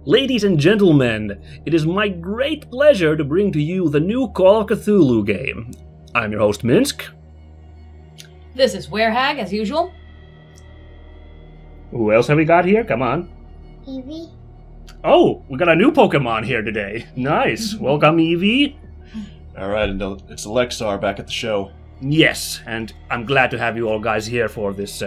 Ladies and gentlemen, it is my great pleasure to bring to you the new Call of Cthulhu game. I'm your host, Minsk. This is Werehag, as usual. Who else have we got here? Come on. Eevee. Oh, we got a new Pokemon here today. Nice. Welcome, Eevee. Alright, and it's Elexar back at the show. Yes, and I'm glad to have you all guys here for this.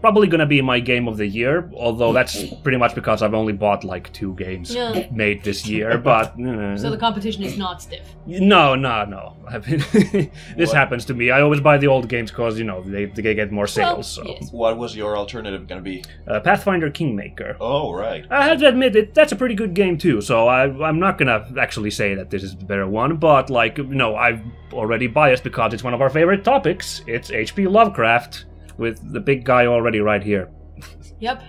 Probably gonna be my game of the year, although that's pretty much because I've only bought like 2 games made this year, but... So the competition is not stiff? No. This happens to me. I always buy the old games because, you know, they get more sales. Well, so. yes. What was your alternative going to be? Pathfinder Kingmaker. Oh, right. I have to admit, that's a pretty good game too, so I'm not gonna actually say that this is the better one, but, like, you know, I'm already biased because it's one of our favorite topics. It's H.P. Lovecraft, with the big guy already right here. Yep.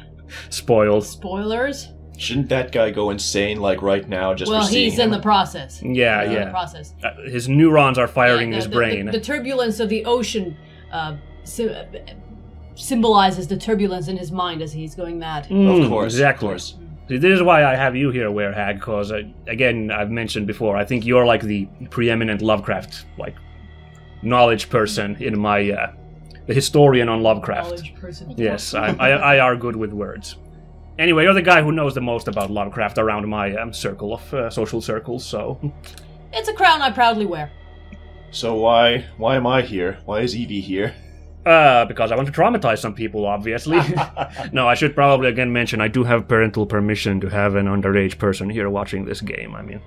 Spoiled. Spoilers? Shouldn't that guy go insane, like, right now, just for seeing he's in him? the process. Yeah. In the process. His neurons are firing in his brain. The turbulence of the ocean symbolizes the turbulence in his mind as he's going mad. Of course. Exactly. Of course. See, this is why I have you here, Werehag, because, again, I've mentioned before, I think you're like the preeminent Lovecraft, like, knowledge person in my, the historian on Lovecraft. Knowledge person. Yes, I are good with words. Anyway, you're the guy who knows the most about Lovecraft around my circle of social circles, so... It's a crown I proudly wear. So why am I here? Why is Eevee here? Because I want to traumatize some people, obviously. No, I should probably again mention I do have parental permission to have an underage person here watching this game. I mean,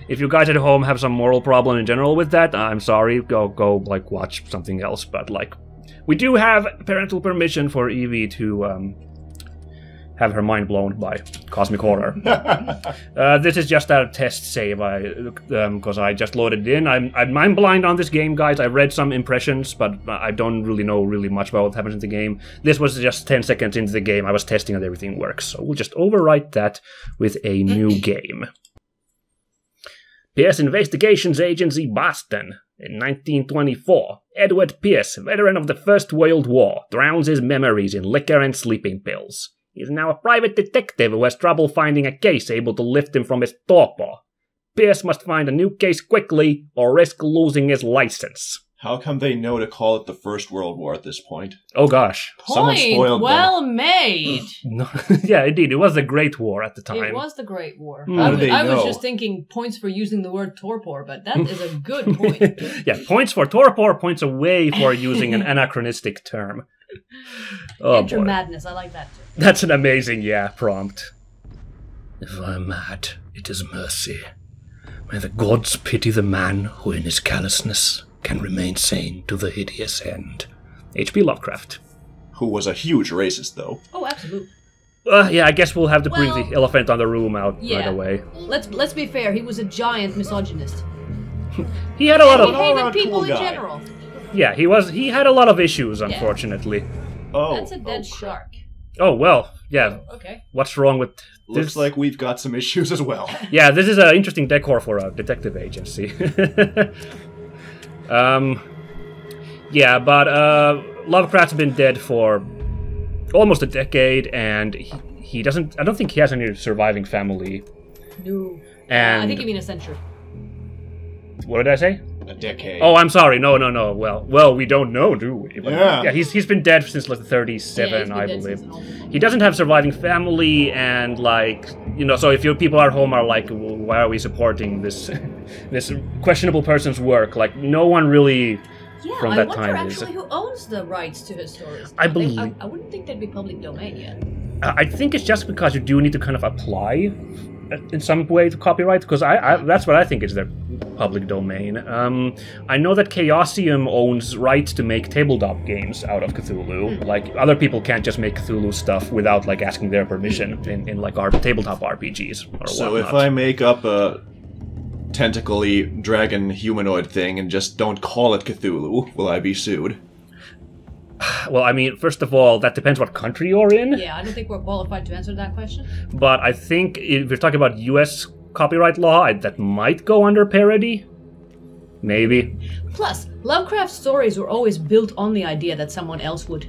if you guys at home have some moral problem in general with that, I'm sorry, go like watch something else. But like, we do have parental permission for Eevee to have her mind blown by cosmic horror. This is just a test save, because I just loaded it in. I'm blind on this game, guys. I read some impressions, but I don't really know much about what happens in the game. This was just 10 seconds into the game. I was testing that everything works, so we'll just overwrite that with a new game. Pierce Investigations Agency, Boston. In 1924, Edward Pierce, veteran of the First World War, drowns his memories in liquor and sleeping pills. He is now a private detective who has trouble finding a case able to lift him from his torpor. Pierce must find a new case quickly or risk losing his license. How come they know to call it the First World War at this point? Oh gosh. Someone spoiled well made. No, yeah, indeed, it was the Great War at the time. It was the Great War. How do they I was know? just thinking points for using the word torpor, but that is a good point. Yeah, points for torpor, points away for using an anachronistic term. Oh, Enter boy. madness, I like that too. That's an amazing, prompt. If I'm mad, it is mercy. May the gods pity the man who in his callousness can remain sane to the hideous end. H.P. Lovecraft. Who was a huge racist, though. Oh, absolutely. Yeah, I guess we'll have to bring Well, the elephant on the room out right yeah. away. Let's be fair, he was a giant misogynist. He had a lot He of... all hated around people cool in guy. general. Yeah, he had a lot of issues, unfortunately. Oh, That's a dead shark. Oh, well, yeah. Okay. What's wrong with this? Looks like we've got some issues as well. Yeah, this is an interesting decor for a detective agency. Yeah, but Lovecraft's been dead for almost a decade, and he doesn't... I don't think he has any surviving family. No. And I think you mean a century. what did I say? A decade. Oh, I'm sorry. No. Well, we don't know, do we? But, Yeah. he's been dead since like 37, Yeah, he's been I dead believe. since an He doesn't have surviving family, and like, you know, so if your people at home are like, well, why are we supporting this this questionable person's work? Like, no one really Yeah, from I that wonder time is. actually who owns the rights to his stories. I believe- I wouldn't think they'd be public domain yet. I think it's just because you do need to kind of apply in some way to copyright, because I that's what I think is their public domain. I know that Chaosium owns rights to make tabletop games out of Cthulhu. Like, other people can't just make Cthulhu stuff without like asking their permission in like our tabletop RPGs or So whatnot. if I make up a tentacly dragon humanoid thing and just don't call it Cthulhu, will I be sued? Well, I mean, first of all, that depends what country you're in. Yeah, I don't think we're qualified to answer that question. But I think if you're talking about US copyright law, that might go under parody. Maybe. Plus, Lovecraft's stories were always built on the idea that someone else would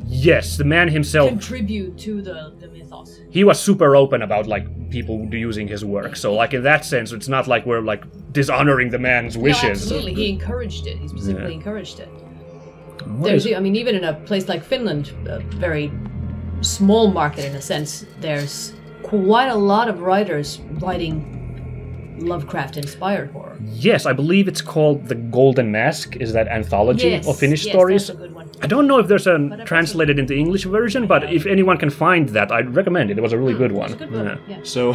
Yes, the man himself, contribute to the mythos. he was super open about, like, people using his work. So, like, in that sense, it's not like we're, like, dishonoring the man's wishes. No, absolutely. He encouraged it. He specifically encouraged it. There's, I mean, even in a place like Finland, a very small market in a sense, there's quite a lot of writers writing Lovecraft-inspired horror. Yes, I believe it's called The Golden Mask, is that anthology of Finnish stories. That's a good one. I don't know if there's a translated into English version, but if anyone can find that, I'd recommend it. It was a really good one. It's a good one. Yeah. So,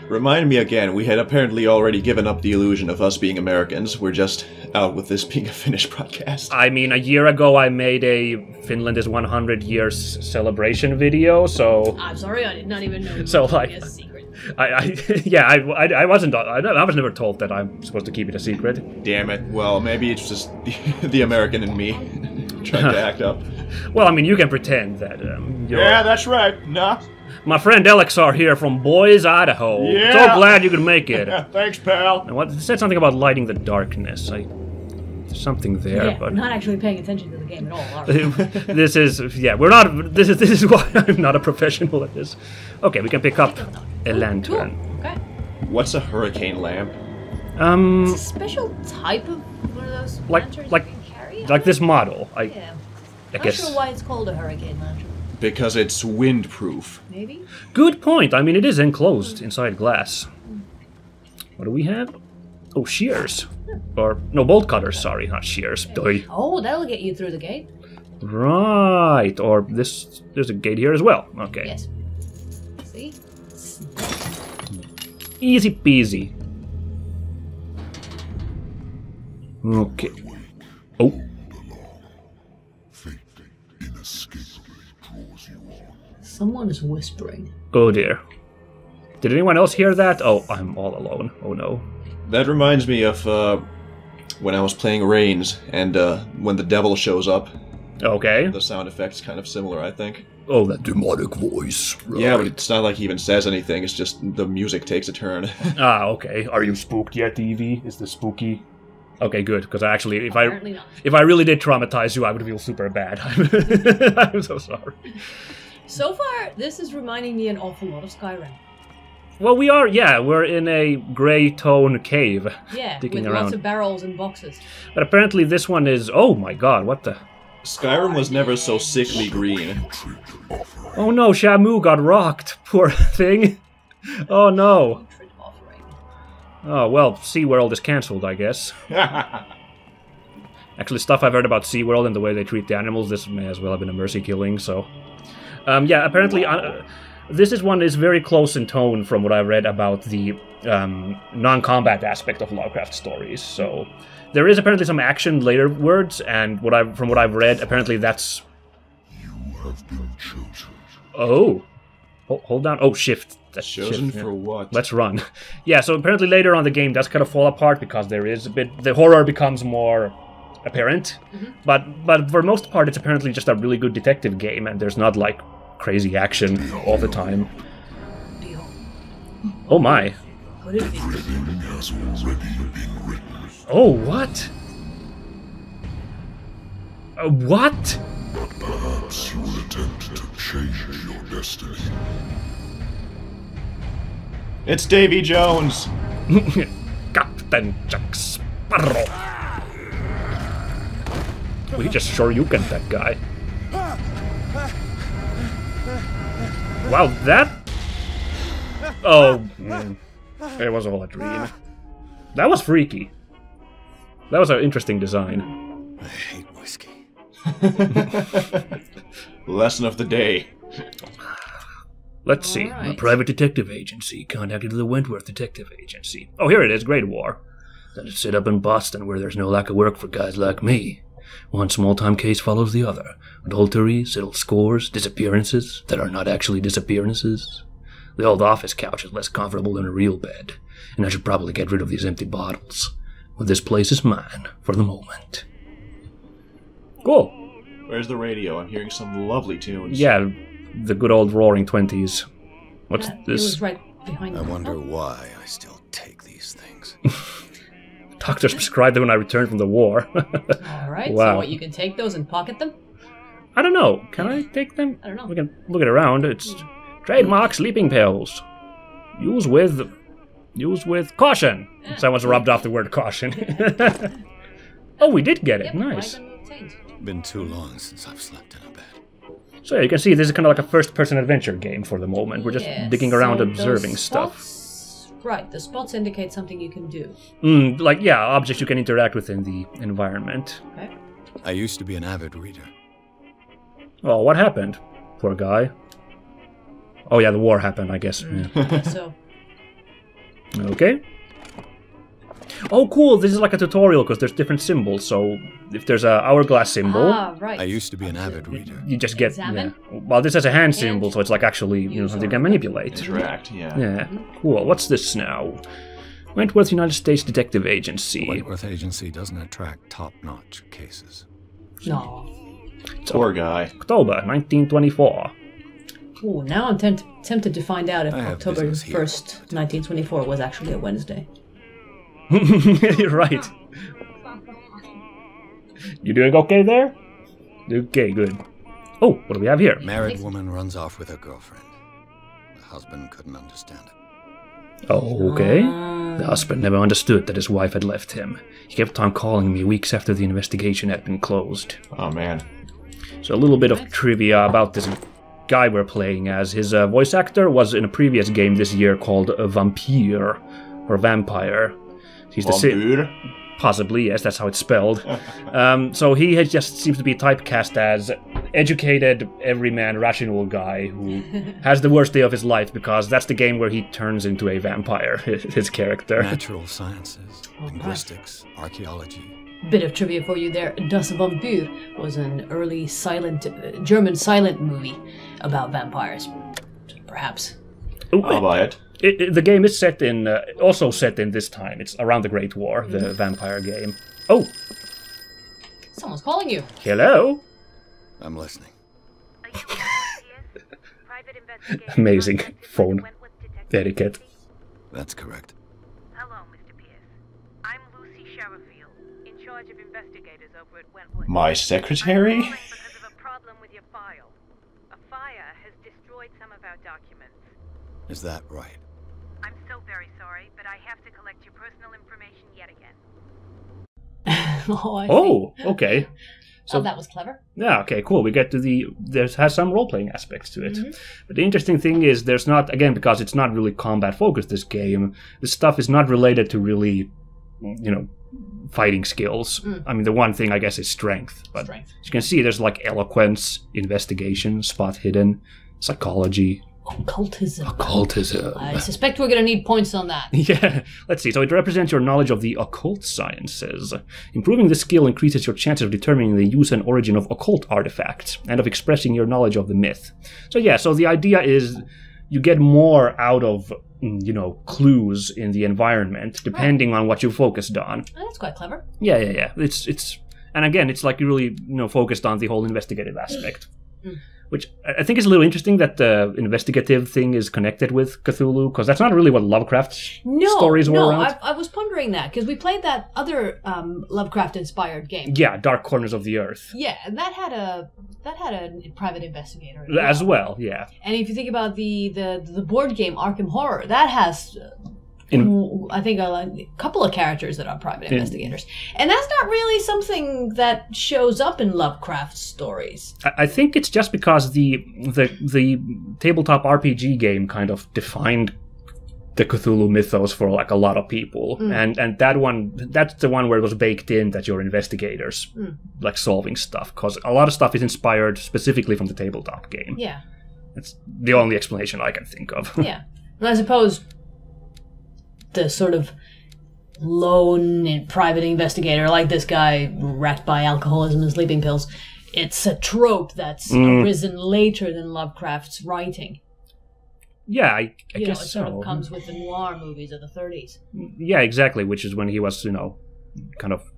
remind me again, we had apparently already given up the illusion of us being Americans. We're just out with this being a Finnish podcast. I mean, a year ago I made a Finland is 100 years celebration video, so... I'm sorry, I did not even know. So, like... A secret. I wasn't... I was never told that I'm supposed to keep it a secret. Damn it. Well, maybe it's just the American in me trying to act up. Well, I mean, you can pretend that, Yeah, that's right. Nah. My friend Elexar here from Boise, Idaho. Yeah. So glad you could make it. Thanks, pal. And what, it said something about lighting the darkness. There's something there, Yeah, but... not actually paying attention to the game at all, are we? This is... Yeah, we're not... This is why I'm not a professional at this. Okay, we can pick up a lantern. Cool. Okay. What's a hurricane lamp? It's a special type of one of those Like- lanterns like- you can carry. Like this model. I Yeah. Not guess... sure why it's called a hurricane lantern. Because it's windproof. Maybe? Good point. I mean, it is enclosed inside glass. What do we have? Oh, shears. Or, no, bolt cutters, sorry, not shears. Doi. Oh, that'll get you through the gate. Right. Or this... There's a gate here as well. Okay. Yes. See? Easy peasy. Okay. Oh. Someone is whispering. Oh dear. Did anyone else hear that? Oh, I'm all alone. Oh no. That reminds me of when I was playing Reigns, and when the devil shows up, Okay. the sound effect's kind of similar, I think. Oh, that demonic voice. Right. Yeah, but it's not like he even says anything, it's just the music takes a turn. Ah, okay. Are you spooked yet, Eevee? Is this spooky? Okay, good. Because actually, Apparently not. if I really did traumatize you, I would feel super bad. I'm so sorry. So far, this is reminding me an awful lot of Skyrim. Well, we're in a gray tone cave. Yeah, digging with around. lots of barrels and boxes. But apparently this one is... Oh my god, what the... Skyrim was never so sickly green. Oh no, Shamu got rocked. Poor thing. Oh no. Hatred offering. Oh, well, SeaWorld is cancelled, I guess. Actually, stuff I've heard about SeaWorld and the way they treat the animals, this may as well have been a mercy killing, so... yeah, apparently... this is one is very close in tone from what I read about the non-combat aspect of Lovecraft stories. So there is apparently some action later words, and from what I've read, apparently that's... You have been chosen. Oh. Hold down. Oh, shift. That's Chosen shift, yeah. for what? Let's run. Yeah, so apparently later on the game does kind of fall apart because there is a bit... The horror becomes more apparent. Mm-hmm. But for most part, it's apparently just a really good detective game, and there's not, like, crazy action all the time. Oh my. Could it be? Everything has already been written. Oh, what? What? But perhaps you will attempt to change your destiny. It's Davy Jones! Captain Jack Sparrow. We just sure you can that guy. Wow, that... Oh, man. It was all a dream. That was freaky. That was an interesting design. I hate whiskey. Lesson of the day. Let's see. All right. A private detective agency contacted the Wentworth Detective Agency. Oh, here it is, Great War. Then it's set up in Boston where there's no lack of work for guys like me. One small-time case follows the other. Adultery, settled scores, disappearances that are not actually disappearances. The old office couch is less comfortable than a real bed, and I should probably get rid of these empty bottles. But this place is mine for the moment. Cool. Where's the radio? I'm hearing some lovely tunes. Yeah, the good old Roaring Twenties. What's It this? was right behind I you. wonder why I still take these things. Doctors prescribed them when I returned from the war. Alright, Wow. so what, you can take those and pocket them? I don't know. Can I take them? I don't know. We can look it around. It's trademark sleeping pills. Use with caution. Someone's rubbed off the word caution. Oh, we did get it. Nice. Been too long since I've slept in a bed. So yeah, you can see this is kind of like a first-person adventure game for the moment. We're just digging around, observing stuff. Right, the spots indicate something you can do. Like, yeah, objects you can interact with in the environment. Okay. I used to be an avid reader. Oh, what happened? Poor guy. Oh yeah, the war happened, I guess. Yeah. So. Okay. Oh, cool! This is like a tutorial because there's different symbols. So if there's a hourglass symbol, right. I used to be an avid reader. you just get. Examine? Yeah. Well, this has a hand symbol, so it's like actually something you can manipulate. Interact, yeah. Yeah. Cool. What's this now? Wentworth United States Detective Agency. Wentworth Agency doesn't attract top-notch cases. No. Poor guy. October 1924. Ooh, now I'm tempted to find out if I have October business here. 1st, 1924 was actually a Wednesday. You're right. You doing okay there? Okay, good. Oh, what do we have here? Married woman runs off with her girlfriend. The husband couldn't understand it. Oh, okay. The husband never understood that his wife had left him. He kept on calling me weeks after the investigation had been closed. Oh, man. So a little bit of trivia about this guy we're playing as. His voice actor was in a previous game this year called Vampire, or Vampire. He's the Vampire? Possibly, yes, that's how it's spelled. So he just seems to be typecast as educated, everyman, rational guy who has the worst day of his life because that's the game where he turns into a vampire, his character. Natural sciences, linguistics, archaeology. Bit of trivia for you there. Das Vampir was an early German silent movie about vampires. Perhaps. Ooh, I'll buy it. the game is set in, also set in this time. It's around the Great War, the vampire game. Oh, Someone's calling you. hello. I'm listening. Amazing phone etiquette. That's correct. Hello, Mr. Pierce. I'm Lucy Sherifield, in charge of investigators over at Wentworth. My secretary? I'm calling because of a problem with your file. A fire has destroyed some of our documents. Is that right? I'm so very sorry, but I have to collect your personal information yet again. Oh, I Oh, see. okay. So that was clever. yeah, okay, cool. We get to has some role-playing aspects to it. But the interesting thing is there's not, again, because it's not really combat-focused, this game, the stuff is not related to really, fighting skills. I mean, the one thing, I guess, is strength. But Strength. as you can see, there's like eloquence, investigation, spot hidden, psychology, Occultism. occultism. I suspect we're going to need points on that. Yeah, let's see. So it represents your knowledge of the occult sciences. Improving this skill increases your chances of determining the use and origin of occult artifacts and of expressing your knowledge of the myth. So yeah, so the idea is you get more out of, clues in the environment depending on what you focused on. Oh, that's quite clever. Yeah. It's and again, it's like really, focused on the whole investigative aspect. Which I think is a little interesting that the investigative thing is connected with Cthulhu, because that's not really what Lovecraft's stories were around. I was pondering that, because we played that other Lovecraft-inspired game. Yeah, Dark Corners of the Earth. Yeah, and that had a private investigator As well, yeah. And if you think about the board game Arkham Horror, that has I think a couple of characters that are private investigators, and that's not really something that shows up in Lovecraft stories. I think it's just because the tabletop RPG game kind of defined the Cthulhu mythos for like a lot of people, and that's the one where it was baked in that you're investigators, like solving stuff, because a lot of stuff is inspired specifically from the tabletop game. Yeah, that's the only explanation I can think of. Yeah, and I suppose the sort of lone and private investigator, like this guy wrecked by alcoholism and sleeping pills, it's a trope that's arisen later than Lovecraft's writing. Yeah, I guess it so. sort of comes with the noir movies of the 30s. Yeah, exactly, which is when he was, kind of,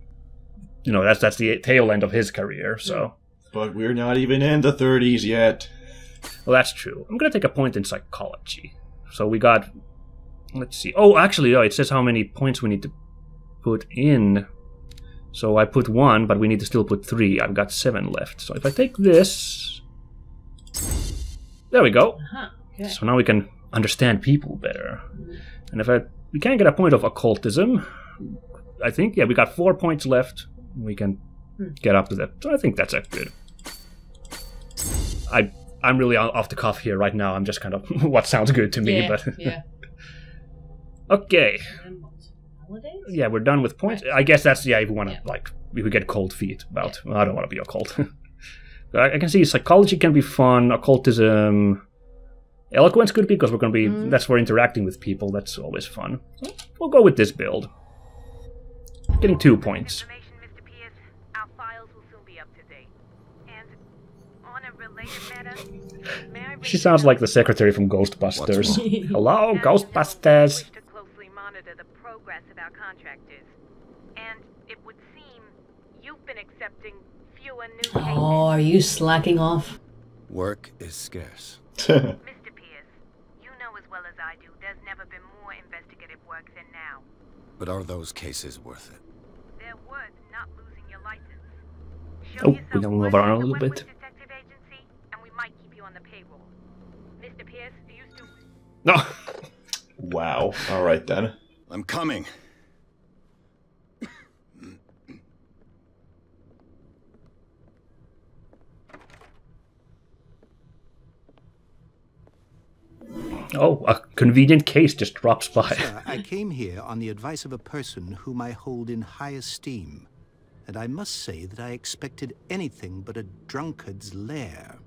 that's the tail end of his career, so. But we're not even in the 30s yet. Well, that's true. I'm going to take a point in psychology. So we got, let's see. Oh, actually, it says how many points we need to put in. So I put 1, but we need to still put 3. I've got 7 left. So if I take this, there we go. Uh-huh. Okay. So now we can understand people better. And if we can get a point of occultism, I think, yeah, we got 4 points left. We can get up to that. So I think that's a good. I'm really off the cuff here right now. I'm just kind of what sounds good to me, but yeah. Okay. Holidays? Yeah, we're done with points. I guess that's if we want to if we get cold feet about. Well, I don't want to be occult. I can see psychology can be fun. Occultism, eloquence could be because we're going to be. That's for interacting with people. That's always fun. So we'll go with this build. Getting 2 points. Mr. Pierce, our files will soon be up to date. And on a related matter, may I She sounds like the secretary from Ghostbusters. Hello, Ghostbusters. wish to closely monitor the progress of our contractors. And it would seem you've been accepting fewer new cases. Oh, are you slacking off? Work is scarce. Mr. Pierce, you know as well as I do, there's never been more investigative work than now. But are those cases worth it? They're worth not losing your license. Oh, we can move around a little bit. Detective Agency, and we might keep you on the payroll. Mr. Pierce, do you still... No. Wow. All right then. I'm coming. Oh, a convenient case just drops by. Sir, I came here on the advice of a person whom I hold in high esteem, and I must say that I expected anything but a drunkard's lair.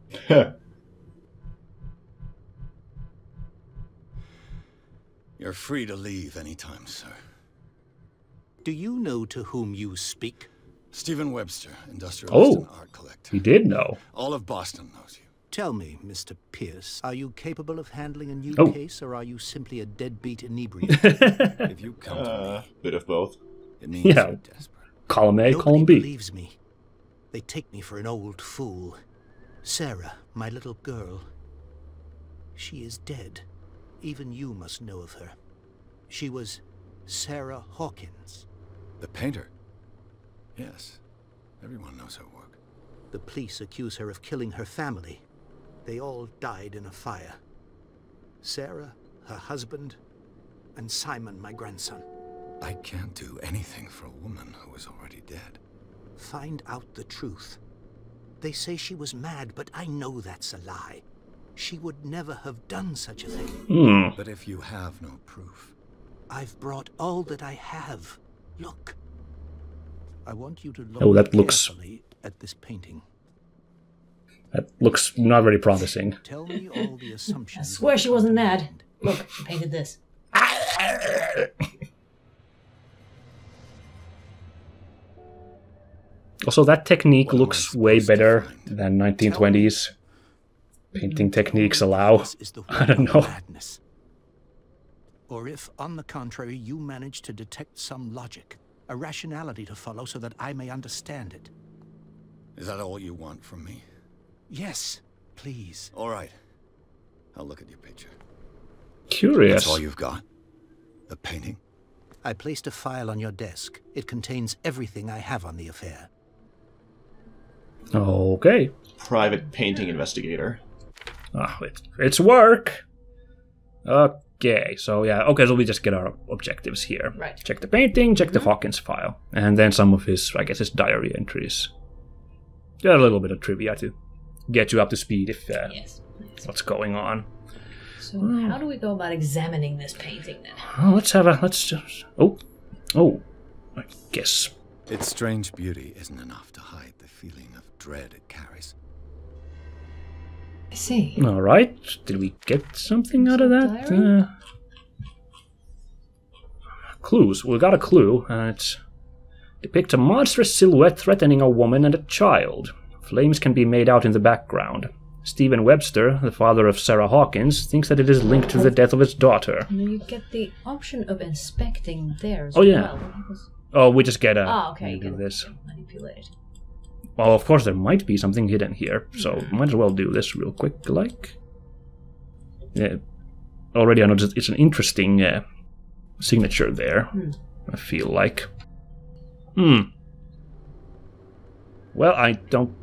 You're free to leave anytime, sir. Do you know to whom you speak? Stephen Webster, industrialist and art collector. He did know. All of Boston knows you. Tell me, Mr. Pierce, are you capable of handling a new case, or are you simply a deadbeat inebriate? If you come to me, Bit of both. it means Yeah. you're desperate. Column A, Nobody column B. believes me. They take me for an old fool. Sarah, my little girl. She is dead. Even you must know of her. She was Sarah Hawkins. The painter? Yes. Everyone knows her work. The police accuse her of killing her family. They all died in a fire. Sarah, her husband, and Simon, my grandson. I can't do anything for a woman who is already dead. Find out the truth. They say she was mad, but I know that's a lie. She would never have done such a thing. But if you have no proof... I've brought all that I have. Look. I want you to look that looks- carefully at this painting. That looks not very promising. Tell me all the I assumptions. swear she wasn't mad. Look, she painted this. Also, that technique What am I looks way supposed to better find? than 1920s painting techniques allow. This is the I don't work of know. madness. Or if, on the contrary, you manage to detect some logic, a rationality to follow so that I may understand it. Is that all you want from me? Yes, please. All right. I'll look at your picture. Curious. That's all you've got? The painting? I placed a file on your desk. It contains everything I have on the affair. Okay. Private painting investigator. Ah, it's work. Okay, so yeah, okay, so we just get our objectives here. Right. Check the painting, check the Hawkins file, and then some of his, I guess, his diary entries. Just a little bit of trivia to get you up to speed if Yes. what's going on. So how do we go about examining this painting then? Oh, let's just. Oh, I guess. Its strange beauty isn't enough to hide the feeling of dread it carries. I see. All right. Did we get something out of that? Diary? Clues. We got a clue. It depicts a monstrous silhouette threatening a woman and a child. Flames can be made out in the background. Stephen Webster, the father of Sarah Hawkins, thinks that it is linked to the death of his daughter. You get the option of inspecting theirs. Oh, yeah. Well. Oh, we just get a. Okay. we do this. Manipulate it. Well, of course, there might be something hidden here, so might as well do this real quick, like. Yeah. Already I noticed it's an interesting signature there, I feel like. Well, I don't...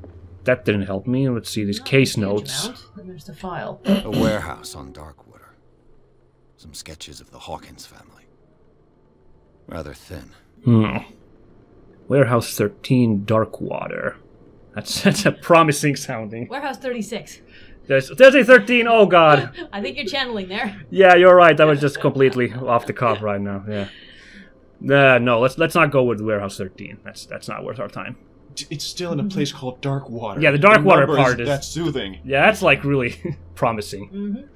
That didn't help me. Let's see these case notes. Then there's the file. A warehouse on Darkwater. some sketches of the Hawkins family. Rather thin. Warehouse 13, Darkwater. That's a promising sounding. Warehouse 36. There's a 13, oh god. I think you're channeling there. Yeah, you're right, that was just completely off the cuff right now, yeah. No, let's not go with Warehouse 13. That's not worth our time. It's still in a place called Darkwater. Yeah, the Darkwater part is... That's soothing. Yeah, that's like really promising.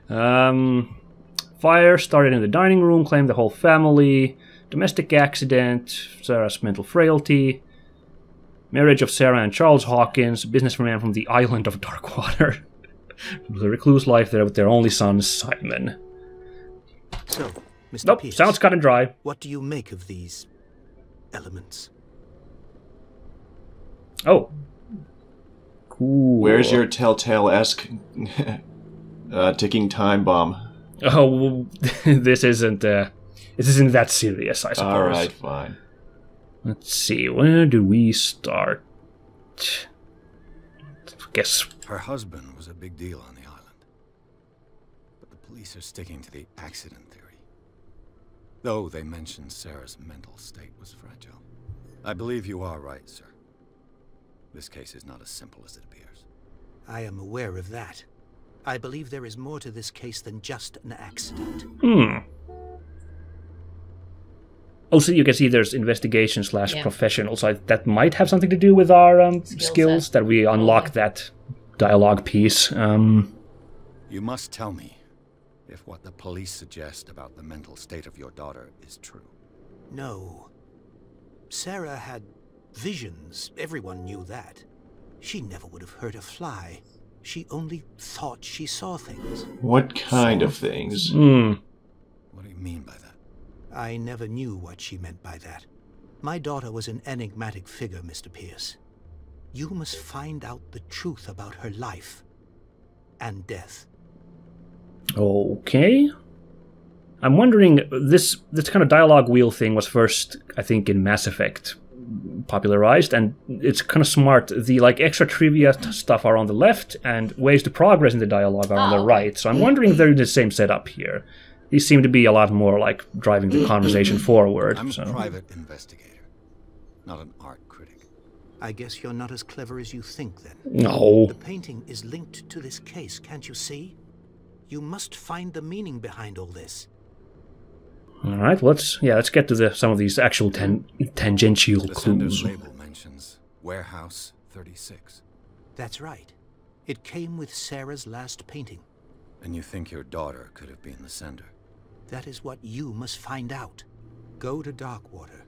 Fire started in the dining room, claimed the whole family. Domestic accident, Sarah's mental frailty. Marriage of Sarah and Charles Hawkins, businessman from the island of Darkwater. The recluse life there with their only son, Simon. So, Mr. Nope, Pierce, sounds cut and dry. what do you make of these elements? Oh. Cool. Where's your telltale-esque ticking time bomb? Oh, this isn't that serious, I suppose. Alright, fine. Let's see, where do we start? Guess. Her husband was a big deal on the island. But the police are sticking to the accident theory. Though they mentioned Sarah's mental state was fragile. I believe you are right, sir. This case is not as simple as it appears. I am aware of that. I believe there is more to this case than just an accident. Also, you can see there's investigation / professional, so that might have something to do with our skills, that we unlock that dialogue piece. You must tell me if what the police suggest about the mental state of your daughter is true. No. Sarah had visions. Everyone knew that. She never would have hurt a fly. She only thought she saw things. What kind of things? What do you mean by that? I never knew what she meant by that. My daughter was an enigmatic figure, Mr. Pierce. You must find out the truth about her life and death. Okay. I'm wondering, this kind of dialogue wheel thing was first, I think, in Mass Effect popularized, and it's kind of smart. The extra trivia stuff are on the left, and ways to progress in the dialogue are on the right. So I'm wondering if they're in the same setup here. These seem to be a lot more like driving the conversation forward. I'm a private investigator, not an art critic. I guess you're not as clever as you think, then. No. The painting is linked to this case, can't you see? You must find the meaning behind all this. All right, let's get to some of these actual tangential The clues. sender's label mentions Warehouse 36. That's right. It came with Sarah's last painting. And you think your daughter could have been the sender? That is what you must find out. Go to Darkwater.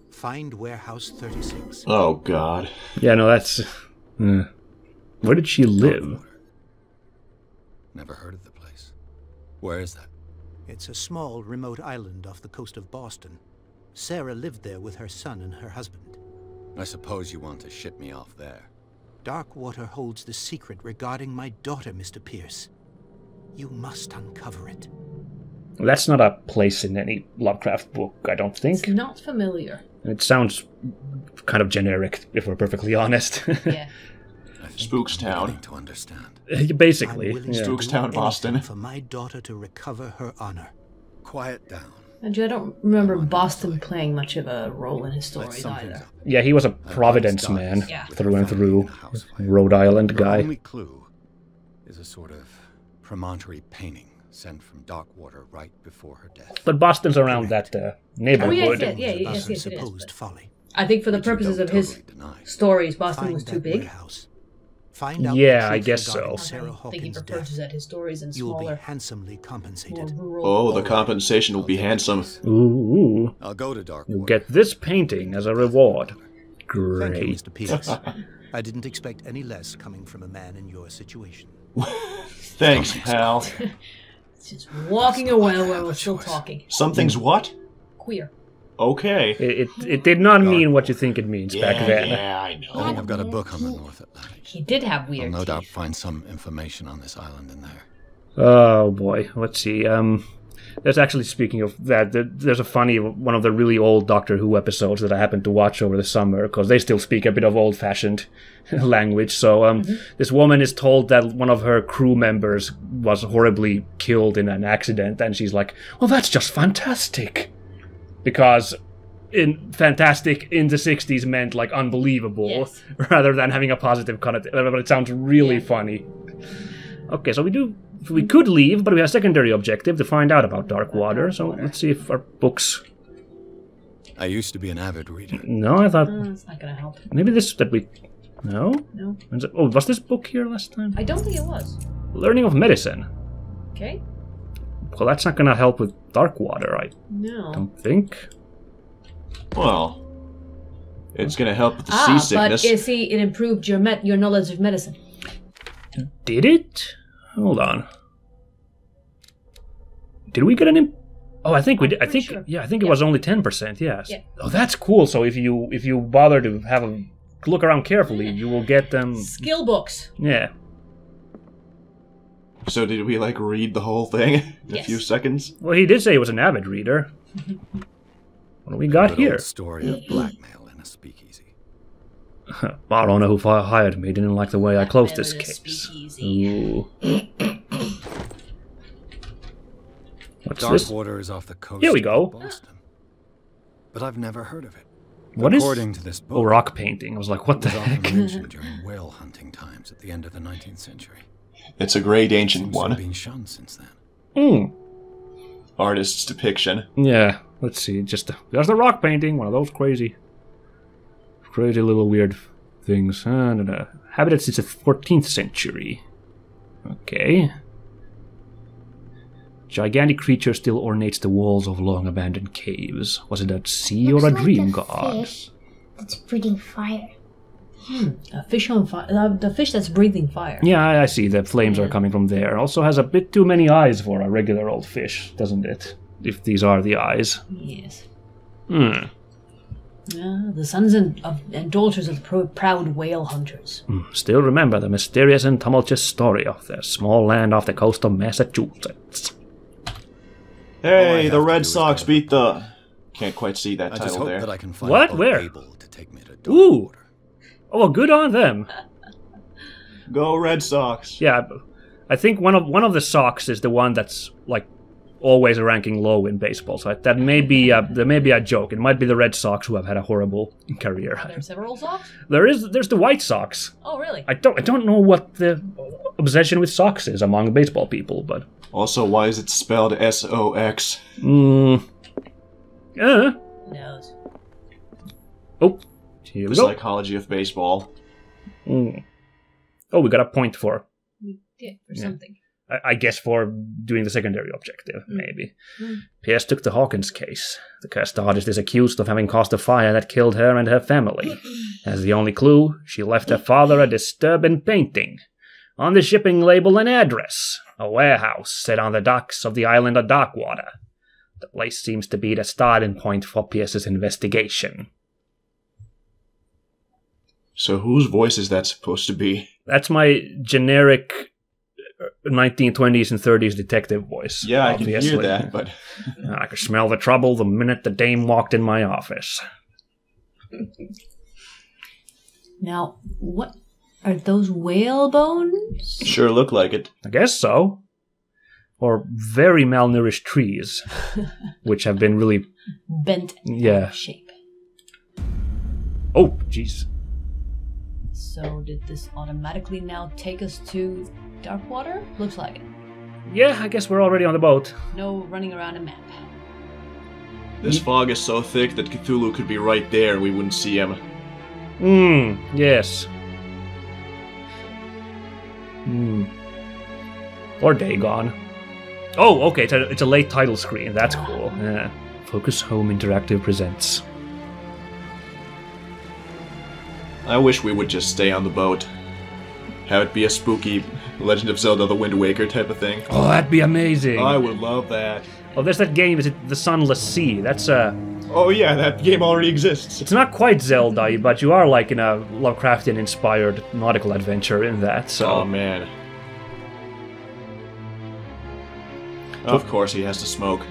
Find Warehouse 36. Oh, God. Yeah, no, that's... Where did she live? Darkwater. Never heard of the place. Where is that? It's a small, remote island off the coast of Boston. Sarah lived there with her son and her husband. I suppose you want to ship me off there. Darkwater holds the secret regarding my daughter, Mr. Pierce. You must uncover it. That's not a place in any Lovecraft book, I don't think. It's not familiar. It sounds kind of generic, if we're perfectly honest. Yeah. Spookstown. To understand. Basically. I'm willing to Yeah. do Spookstown, Boston. anything for my daughter to recover her honor. Quiet down. And I don't remember Boston playing much of a role in his Let stories something either. up. Yeah, he was a Providence man, Yeah. through and through. In a house fire. Rhode Island Your guy. only clue is a sort of promontory painting sent from Darkwater right before her death. But Boston's around that Oh, neighborhood. yes, yeah, It was yes, about yes, her it is. supposed But folly. I think for the Which you purposes don't of his totally deny. stories, Boston Find was too that big. warehouse. Find out Yeah, the I truth guess regarding so. Sarah I think he Hawkins' prefers death. that his stories in You will be smaller, handsomely more compensated. rural. Oh, the compensation will be handsome. Ooh. I'll go to Darkwater. You'll get this painting as a reward. Thank you, Great. Mr. Pierce. I didn't expect any less coming from a man in your situation. Thanks, pal. It's just walking away while we're still talking. Something's what? Queer. Okay. It did not mean what you think it means back then. Yeah, I I know. think I've got a book on the North Atlantic. He did have I'll weird no doubt teeth. find some information on this island in there. Oh boy, let's see. There's actually, speaking of that, there's a funny, one of the really old Doctor Who episodes that I happened to watch over the summer, because they still speak a bit of old-fashioned language. So this woman is told that one of her crew members was horribly killed in an accident, and she's like, well, that's just fantastic. Because fantastic in the 60s meant like unbelievable, rather than having a positive connotation. But it sounds really funny. Okay, so we could leave, but we have a secondary objective to find out about Darkwater, so let's see if our books... I used to be an avid reader. No, I thought... It's not gonna help. Maybe this that we... No? No. Oh, was this book here last time? I don't think it was. Learning of Medicine. Okay. Well, that's not gonna help with Darkwater, I don't think. Well, it's gonna help with the but seasickness. see, it improved your knowledge of medicine. Did it? Hold on. Did we get an Oh, I think we did. I think it was only 10%. Yes. Yeah. Oh, that's cool. So if you bother to have a look around carefully, you will get them skill books. Yeah. So did we like read the whole thing in a few seconds? Well, he did say he was an avid reader. What do we got here? Old story of blackmail in a speakeasy. I don't know who hired me. Didn't like the way I closed this case. Ooh. What's this? Darkwater is off the coast. Here we go. Of Boston. But I've never heard of it. What According to this book, rock painting. I was like, what the heck? It was often mentioned during whale hunting times at the end of the 19th century. It's a great ancient one. It's been shown since then. Artist's depiction. Yeah. Let's see. There's the rock painting. One of those crazy little weird things. Habited since the 14th century. Okay. Gigantic creature still ornates the walls of long-abandoned caves. Was it a sea or a dream god? Fish that's breathing fire. A fish on fire. The fish that's breathing fire. Yeah, I see. The flames are coming from there. Also has a bit too many eyes for a regular old fish, doesn't it? If these are the eyes. Yes. The sons and daughters of the proud whale hunters. Still remember the mysterious and tumultuous story of their small land off the coast of Massachusetts. Hey, the Red Sox beat the... Can't quite see that I title just hope there. that I can find What? a boat Where? able to take me to Ooh! Darkwater. Oh, well, good on them. Go Red Sox. Yeah, I think one of the Sox is the one that's like always ranking low in baseball. So that may be a joke. It might be the Red Sox who have had a horrible career. Are there several Sox? There's the White Sox. Oh, really? I don't know what the obsession with Sox is among baseball people, but Also, why is it spelled S-O-X? Who knows? Oh, here we The go. psychology of baseball. Oh, we got a point for... We did for something. I guess for doing the secondary objective, maybe. Pierce took the Hawkins case. The cursed artist is accused of having caused a fire that killed her and her family. As the only clue, she left her father a disturbing painting. On the shipping label, an address. A warehouse set on the docks of the island of Darkwater. The place seems to be the starting point for Pierce's investigation. So whose voice is that supposed to be? That's my generic 1920s and 30s detective voice. Yeah, obviously. I can hear that, but... I could smell the trouble the minute the dame walked in my office. Now, what are those whale bones? Sure look like it. I guess so. Or very malnourished trees, which have been really... Bent Yeah. out of shape. Oh, jeez. So did this automatically now take us to Darkwater? Looks like it. Yeah, I guess we're already on the boat. No running around a map. This fog is so thick that Cthulhu could be right there and we wouldn't see him. Yes. Or Dagon. Oh, okay, it's a late title screen. That's cool. Yeah. Focus Home Interactive presents. I wish we would just stay on the boat. Have it be a spooky Legend of Zelda The Wind Waker type of thing. Oh, that'd be amazing. I would love that. Oh, there's that game, is it The Sunless Sea? That's Oh yeah, that game already exists. it's not quite Zelda, but you are like in a Lovecraftian-inspired nautical adventure in that, so... Oh man. Of course he has to smoke.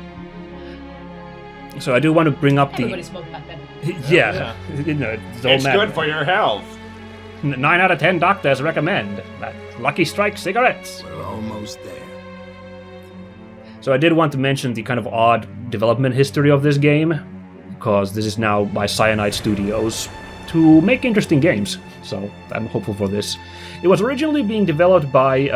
So I do want to bring up Everybody smoked back then. yeah. You know, It's good for your health. 9 out of 10 doctors recommend that Lucky Strike cigarettes. We're almost there. So I did want to mention the kind of odd development history of this game, because this is now by Cyanide Studios to make interesting games. So I'm hopeful for this. It was originally being developed by,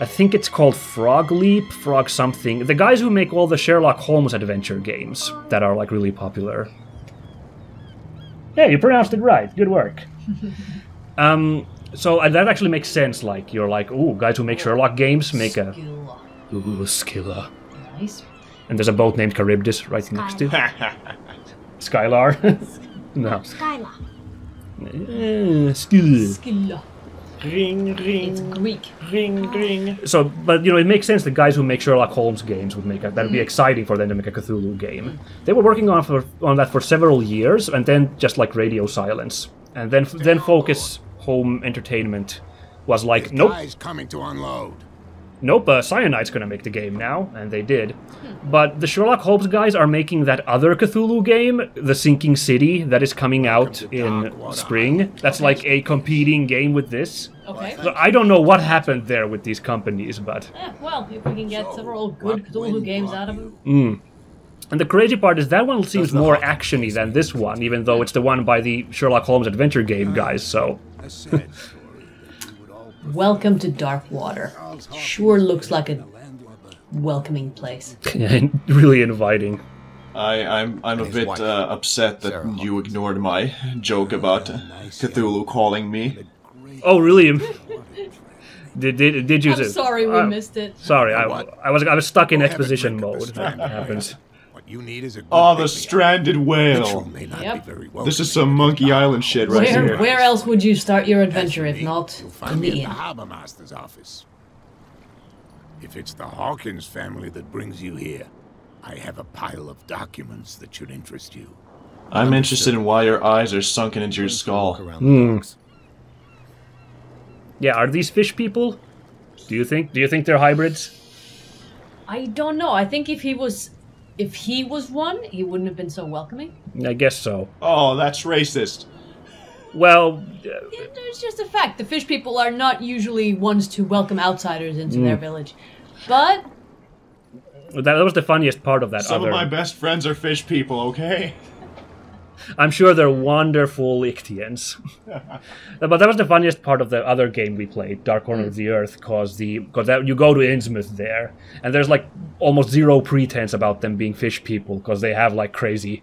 I think it's called Frog Leap, Frog something. The guys who make all the Sherlock Holmes adventure games that are like really popular. Yeah, you pronounced it right. Good work. So that actually makes sense. Like you're like, ooh, guys who make Sherlock games make a Skilla. Nice. And there's a boat named Charybdis right next to Skylar. No. Skylar. Skilla. Ring, ring. It's Greek. Ring, ring. So, but it makes sense. The guys who make Sherlock Holmes games would make that'd be exciting for them to make a Cthulhu game. They were working on that for several years, and then just like radio silence, and then Focus Home Entertainment was like, nope, Guy's coming to unload. nope, Cyanide's gonna make the game now, and they did. But the Sherlock Holmes guys are making that other Cthulhu game, The Sinking City, that is coming out in spring. That's like a competing game with this. Okay. So I don't know what happened there with these companies, but... Well, if we can get several good Cthulhu games out of them. And the crazy part is that one seems more actiony than this one, even though it's the one by the Sherlock Holmes adventure game guys, so... Welcome to Darkwater. Sure looks like a welcoming place. Really inviting. I'm a bit upset that you ignored my joke about Cthulhu calling me. Oh, really? Did you? I'm sorry we missed it. Sorry, I was stuck in exposition mode. That happens. What you need is a Oh, the stranded whale. Yep. This is some Monkey Island shit right here. Where else would you start your adventure if not in Find me the in the inn? harbor master's office. If it's the Hawkins family that brings you here, I have a pile of documents that should interest you. I'm interested in why your eyes are sunken into your skull. Yeah, are these fish people? Do you think they're hybrids? I don't know. I think if he was one, he wouldn't have been so welcoming. I guess so. Oh, that's racist. Well, It's just a fact. The fish people are not usually ones to welcome outsiders into their village. But that was the funniest part of that. Some of my best friends are fish people, okay? I'm sure they're wonderful Ichthyians. But that was the funniest part of the other game we played, Dark Corner of the Earth, because you go to Innsmouth there, and there's like almost zero pretense about them being fish people, because they have like crazy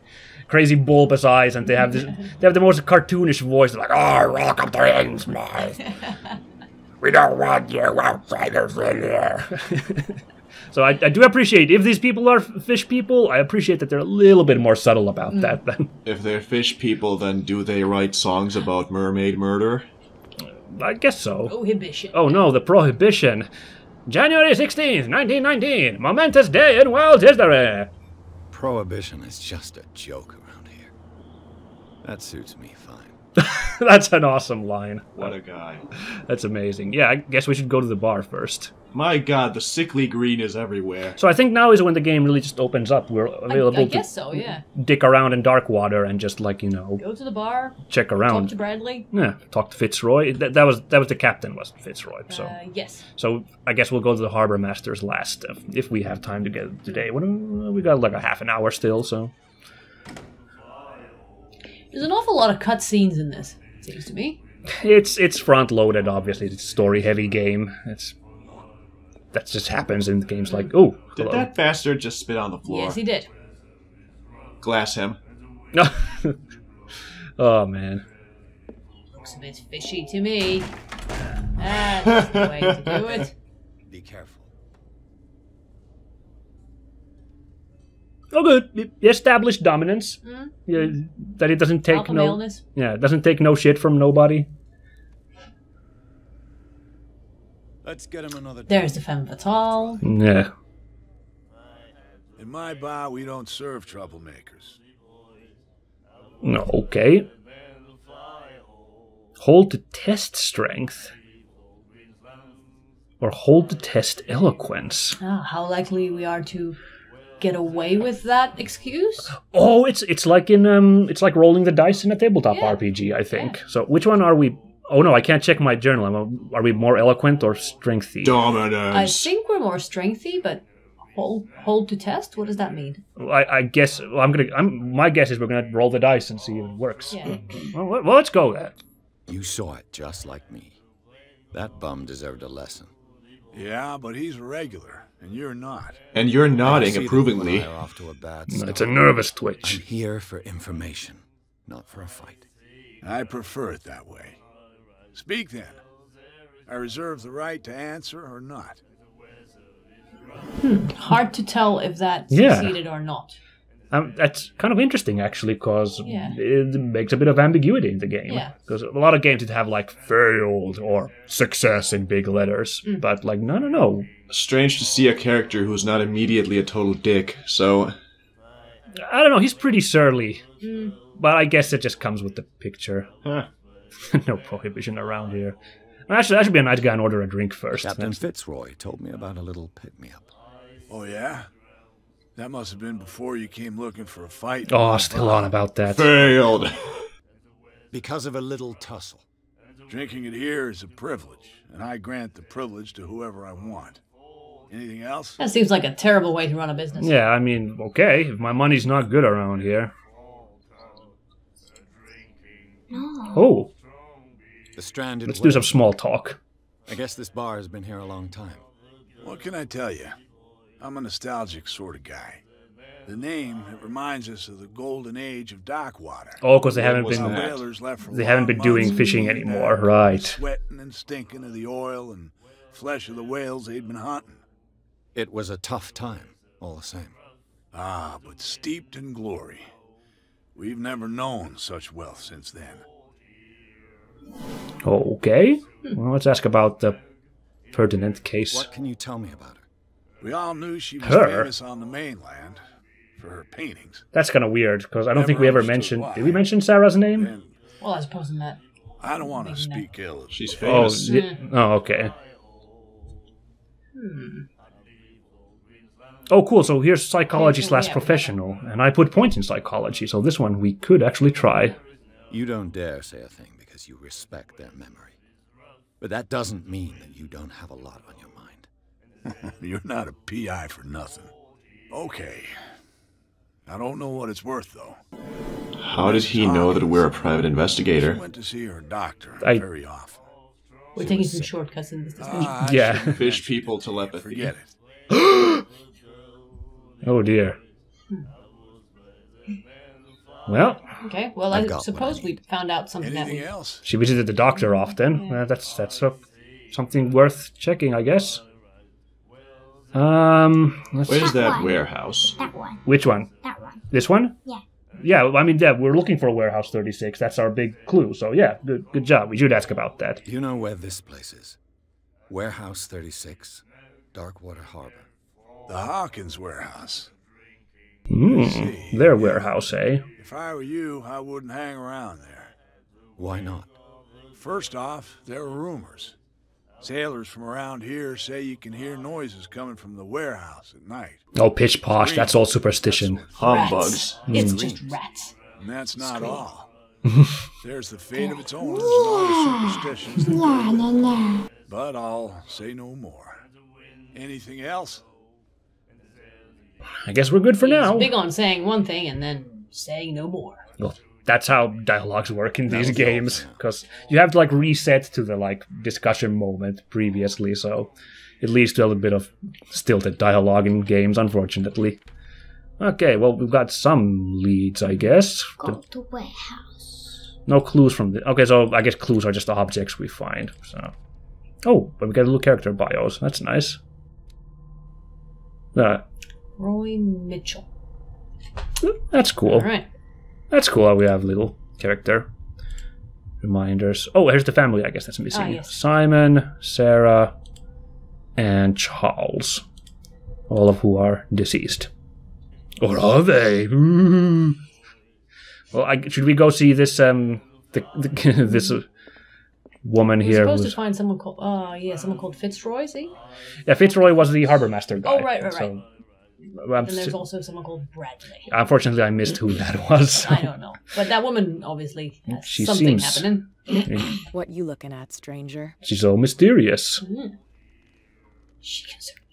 bulbous eyes, and they have the most cartoonish voice, like, "Oh, welcome to Innsmouth. We don't want you outsiders in here." So I do appreciate, if these people are fish people, I appreciate that they're a little bit more subtle about that. If they're fish people, then do they write songs about mermaid murder? I guess so. prohibition. Oh no, the prohibition. January 16th, 1919. Momentous day in world history. Prohibition is just a joke around here. That suits me fine. That's an awesome line. What a guy. That's amazing. Yeah, I guess we should go to the bar first. My god, the sickly green is everywhere. So I think now is when the game really just opens up. We're available I guess so, yeah. to dick around in Darkwater and just like, Go to the bar, check around. talk to Bradley. Yeah, talk to Fitzroy. That was the captain, was Fitzroy. So Yes. so I guess we'll go to the Harbor Masters last if we have time to get today. We got like a half an hour still, so. There's an awful lot of cutscenes in this, it seems to me. It's front loaded, obviously. It's a story heavy game. That just happens in games like, oh, Did hello. that bastard just spit on the floor? Yes, he did. Glass him. Oh man. Looks a bit fishy to me. That's the way to do it. Be careful. Oh, good. Established dominance. Yeah, that it doesn't take Alpha no. maleness. Yeah, it doesn't take no shit from nobody. Let's get him another. There's the femme fatale. Yeah. In my bar, we don't serve troublemakers. No, okay. Hold to test strength. or hold to test eloquence. How likely we are to get away with that excuse? Oh, it's like it's like rolling the dice in a tabletop RPG, I think. Yeah. So which one are we? Oh no, I can't check my journal. Are we more eloquent or strengthy? Dominance. I think we're more strengthy, but hold to test. What does that mean? I guess my guess is we're gonna roll the dice and see if it works. Yeah. Well, let's go then. You saw it just like me. That bum deserved a lesson. Yeah, but he's a regular, and you're not. And you're nodding I see that approvingly. you and I are off to a bad start. It's a nervous I'm twitch. here for information, not for a fight. I prefer it that way. Speak then. I reserve the right to answer or not. Hard to tell if that Yeah. succeeded or not. That's kind of interesting, actually, because Yeah. it makes a bit of ambiguity in the game. Yeah. Because a lot of games would have, like, failed or success in big letters. But, like, no. Strange to see a character who's not immediately a total dick, so... I don't know, he's pretty surly. But I guess it just comes with the picture. No prohibition around here. Actually, I should be a nice guy and order a drink first. Captain Fitzroy told me about a little pick-me-up. Oh, yeah? That must have been before you came looking for a fight. Oh, still on about that. Failed. Because of a little tussle. Drinking it here is a privilege, and I grant the privilege to whoever I want. Anything else? That seems like a terrible way to run a business. Yeah, I mean, okay, if my money's not good around here. No. Oh, The stranded let's do some whale. small talk. I guess this bar has been here a long time. What can I tell you? I'm a nostalgic sort of guy. The name, it reminds us of the golden age of dock water. Oh, because they haven't wasn't been that? Whalers left for they haven't been long doing months fishing and anymore, right? Sweating and stinking of the oil and flesh of the whales they'd been hunting. It was a tough time, all the same. Ah, but steeped in glory. We've never known such wealth since then. Okay. Well, let's ask about the pertinent case. What can you tell me about her? We all knew she was Her? famous on the mainland for her paintings. That's kind of weird because I don't think we Never ever understood mentioned. why. Did we mention Sarah's name? And Well, I suppose in that. I don't want to Maybe not. speak ill of She's Oh, famous. oh, okay. Oh, cool. So here's psychology Okay, slash yeah. professional, and I put points in psychology. So this one we could actually try. You don't dare say a thing because you respect their memory. But that doesn't mean that you don't have a lot on your mind. You're not a PI for nothing. Okay. I don't know what it's worth, though. How did he know that we're a private She investigator? went to see her doctor I- very often. We're taking some shortcuts in this discussion. I Yeah. shouldn't Fish mention people it. telepathy. Forget it. Oh dear. Well, Okay, well, I've I got what suppose I we found out something that Anything we... else? she visited the doctor often. That's something worth checking, I guess. Let's Where's That that one. warehouse? That one. which one? That one. This one? Yeah. Yeah, I mean, yeah, we're looking for Warehouse 36. That's our big clue. So yeah, good job. We should ask about that. Do you know where this place is? Warehouse 36, Darkwater Harbor. The Hawkins warehouse. Their warehouse, eh? If I were you, I wouldn't hang around there. Why not? First off, there are rumors. Sailors from around here say you can hear noises coming from the warehouse at night. Oh, pitch posh. That's all superstition. Humbugs. It's just rats. And that's not all. There's the fate of its owners and all the superstitions that Yeah, go with no, it. no. But I'll say no more. Anything else? I guess we're good for He's now. big on saying one thing and then saying no more. Well, that's how dialogues work in these was the old games, thing. because you have to like reset to the like discussion moment previously, so it leads to a little bit of stilted dialogue in games, unfortunately. Okay, well, we've got some leads, I guess. Go to warehouse. No clues from the... Okay, so I guess clues are just objects we find, so... Oh, but we got a little character bios. That's nice. Roy Mitchell. That's cool. All right. That's cool how we have little character reminders. Oh, here's the family, I guess that's missing. Ah, yes. Simon, Sarah, and Charles. All of who are deceased. Or are they? Well, should we go see this, this woman We're here. supposed to find someone called, someone called Fitzroy, see? Yeah, Fitzroy was the harbor master guy. Oh, right. So, And there's also someone called Bradley. unfortunately, I missed who that was. I don't know. But that woman obviously has She something seems- happening. What you looking at, stranger? She's all mysterious. She can certainly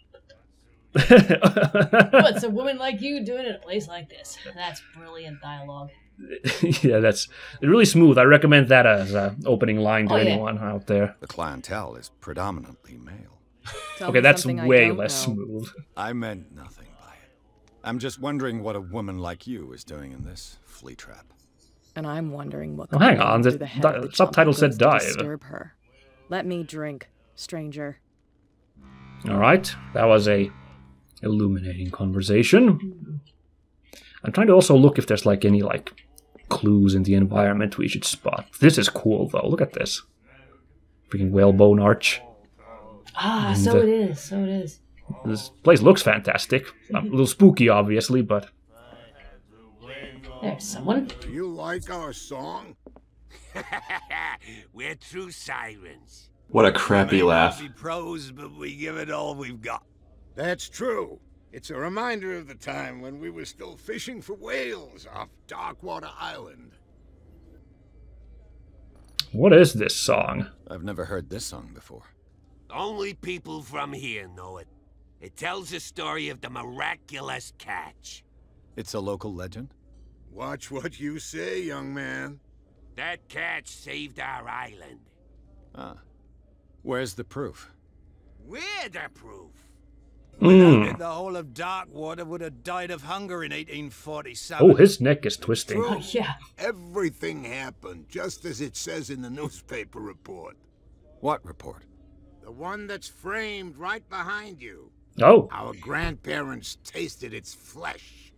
What's a woman like you doing in a place like this? That's brilliant dialogue. Yeah, that's really smooth. I recommend that as an opening line to Oh, yeah. anyone out there. The clientele is predominantly male. Tell Okay, me that's something I way don't less know. smooth. I meant nothing by it. I'm just wondering what a woman like you is doing in this flea trap. And I'm wondering what. Oh, hang could be on, through the the head of the subtitle chump said who goes dive. to disturb her. Let me drink, stranger. All right, that was a illuminating conversation. I'm trying to also look if there's like any like clues in the environment we should spot. This is cool though. Look at this. Freaking whalebone arch. Ah, And, so it is. So it is. This place looks fantastic. A little spooky, obviously, but There's someone. Do you like our song? We're true sirens. What a crappy laugh. Be pros, but we give it all we've got. That's true. It's a reminder of the time when we were still fishing for whales off Darkwater Island. what is this song? I've never heard this song before. Only people from here know it. It tells the story of the miraculous catch. It's a local legend? Watch what you say, young man. That catch saved our island. Ah. Where's the proof? We're the proof. Mm. The whole of Darkwater would have died of hunger in 1847. Oh, his neck is twisting. Oh, yeah. Everything happened just as it says in the newspaper report. What report? The one that's framed right behind you. Oh, Our grandparents tasted its flesh.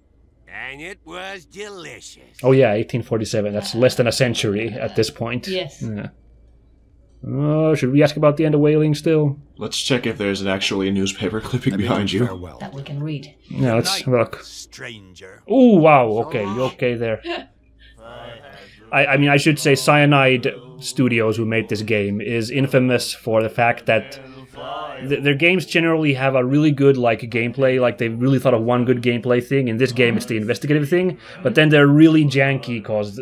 And it was delicious. oh yeah, 1847. That's less than a century at this point. Yes. Yeah. Should we ask about the end of whaling still? Let's check if there's actually a newspaper clipping behind you. Farewell. That we can read. Yeah, let's look. Stranger. Oh, wow. Okay, you okay there? I mean, I should say Cyanide Studios, who made this game, is infamous for the fact that their games generally have a really good like gameplay. Like they really thought of one good gameplay thing. In this game, it's the investigative thing. But then they're really janky because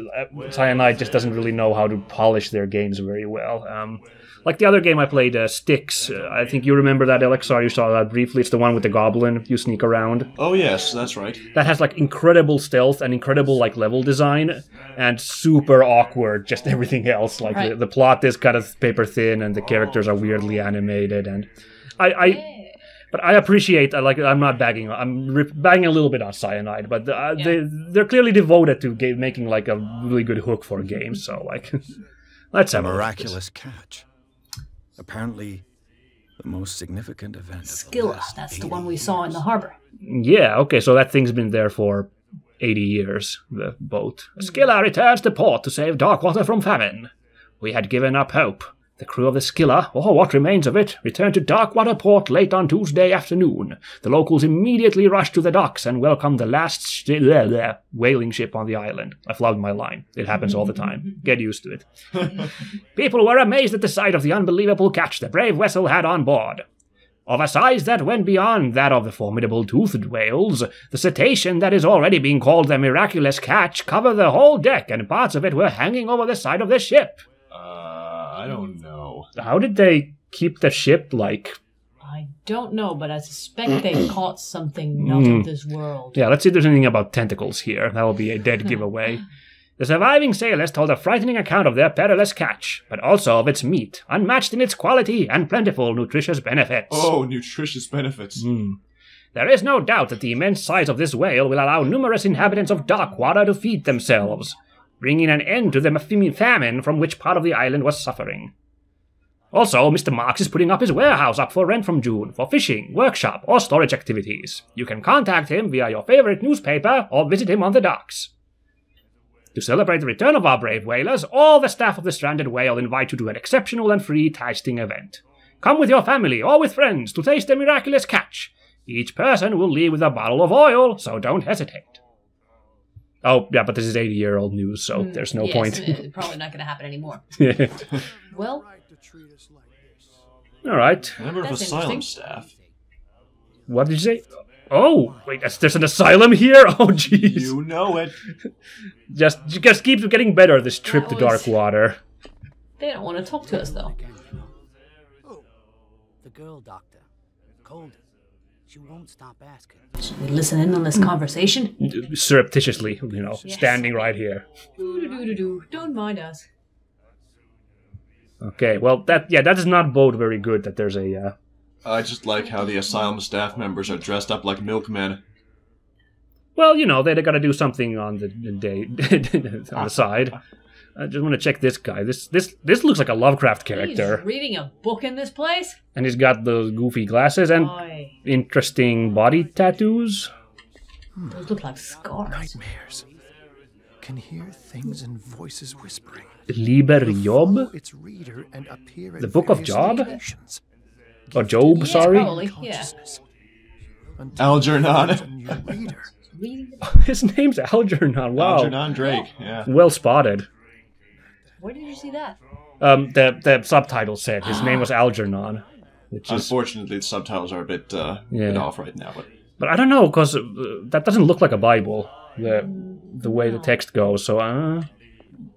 Cyanide just doesn't really know how to polish their games very well. Like the other game I played, Styx. I think you remember that, Elexar. You saw that briefly. It's the one with the goblin. You sneak around. Oh yes, that's right. That has like incredible stealth and incredible like level design and super awkward just everything else. Like Right. the plot is kind of paper thin and the characters are weirdly animated and but I appreciate I'm not bagging. I'm bagging a little bit on Cyanide, but they're clearly devoted to making like a really good hook for games. So like let's A have a look at this. miraculous catch. Apparently, the most significant event of the Scylla. last That's the 80 one we saw in the harbor. Yeah, okay, so that thing's been there for 80 years, the boat. Scylla returns to port to save Darkwater from famine. We had given up hope. The crew of the Scylla, or what remains of it, returned to Darkwater port late on Tuesday afternoon. The locals immediately rushed to the docks and welcomed the last whaling ship on the island. I flubbed my line. It happens all the time. Get used to it. People were amazed at the sight of the unbelievable catch the brave vessel had on board. Of a size that went beyond that of the formidable toothed whales, the cetacean that is already being called the miraculous catch covered the whole deck, and parts of it were hanging over the side of the ship. I don't know. How did they keep the ship, like... I don't know, but I suspect they caught something not of this world. Yeah, let's see if there's anything about tentacles here. That will be a dead giveaway. The surviving sailors told a frightening account of their perilous catch, but also of its meat, unmatched in its quality and plentiful nutritious benefits. Oh, nutritious benefits. There is no doubt that the immense size of this whale will allow numerous inhabitants of Darkwater to feed themselves, bringing an end to the famine from which part of the island was suffering. Also, Mr. Marks is putting up his warehouse up for rent from June for fishing, workshop, or storage activities. You can contact him via your favorite newspaper or visit him on the docks. To celebrate the return of our brave whalers, all the staff of the Stranded Whale invite you to an exceptional and free tasting event. Come with your family or with friends to taste the miraculous catch. Each person will leave with a bottle of oil, so don't hesitate. Oh, yeah, but this is 80-year-old news, so there's no point. Probably not going to happen anymore. Well, all right. Member of asylum staff. What did you say? Oh, wait, there's an asylum here? Oh, jeez. You know it. Just keeps getting better, this trip to Darkwater. They don't want to talk to us, though. Oh, the girl doctor. Cold. She won't stop asking. Should we listen in on this conversation? Surreptitiously, you know, standing right here. Don't mind us. Okay, well, that does not bode very good that there's a... I just like how the asylum staff members are dressed up like milkmen. Well, you know, they gotta do something on the day on the side. I just want to check this guy. This looks like a Lovecraft character. He's reading a book in this place? And he's got those goofy glasses and interesting body tattoos. Those look like scars. Nightmares. Can hear things and voices whispering. Liber Job? The Book of Job? Or Job, sorry? Probably, yeah. Algernon. His name's Algernon, wow. Algernon Drake, yeah. Well spotted. Where did you see that? The subtitle said his name was Algernon. Which Unfortunately, the subtitles are a bit off right now. But I don't know, because that doesn't look like a Bible, the way the text goes, so...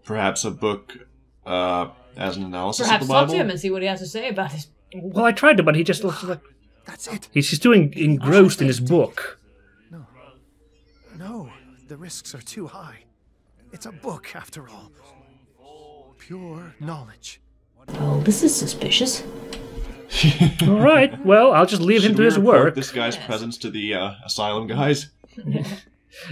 Perhaps a book as an analysis Perhaps of the Bible? talk to him and see what he has to say about it. Well, I tried to, but he just looks like... That's it. He's just too engrossed in his book. No, the risks are too high. It's a book, after all. Pure knowledge. Oh, this is suspicious. All right, well, I'll just leave him to his work. This guy's presence to the asylum guys.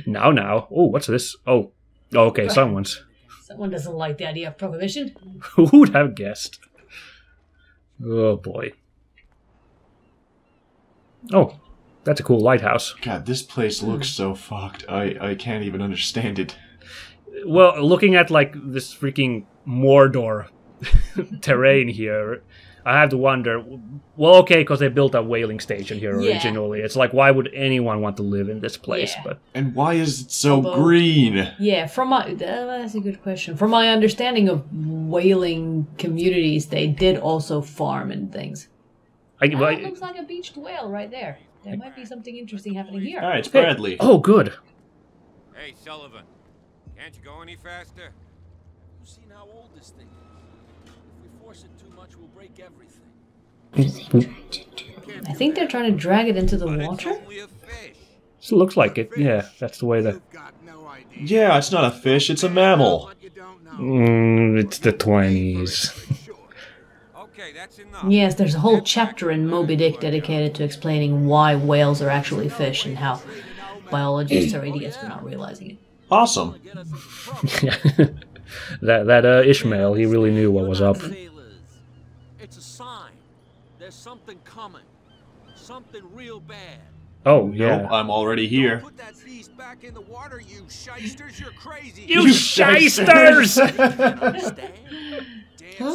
Now. Oh, what's this? Oh, okay, someone's. Someone doesn't like the idea of prohibition. Who would have guessed? Oh, boy. Oh, that's a cool lighthouse. God, this place looks so fucked. I can't even understand it. Well, looking at, like, this freaking Mordor terrain here, I have to wonder... Well, okay, because they built a whaling station here originally. It's like, why would anyone want to live in this place? Yeah. But and why is it so green? Yeah, that's a good question. From my understanding of whaling communities, they did also farm and things. It looks like a beached whale right there. There might be something interesting happening here. All right, it's Bradley. Hey. Oh, good. Hey, Sullivan. Can't you go any faster? You've seen how old this thing is. If we force it too much, we'll break everything. I think they're trying to drag it into the water. So it looks like it. Yeah, that's the way that... Yeah, it's not a fish, it's a mammal. It's the 20s. Yes, there's a whole chapter in Moby Dick dedicated to explaining why whales are actually fish and how biologists are idiots for not realizing it. Awesome. that Ishmael, he really knew what was up. It's a sign. There's something coming. Something real bad. Oh, yeah. Nope, I'm already here. Put that beast back in the water, you shysters. You're crazy. You shysters! Damn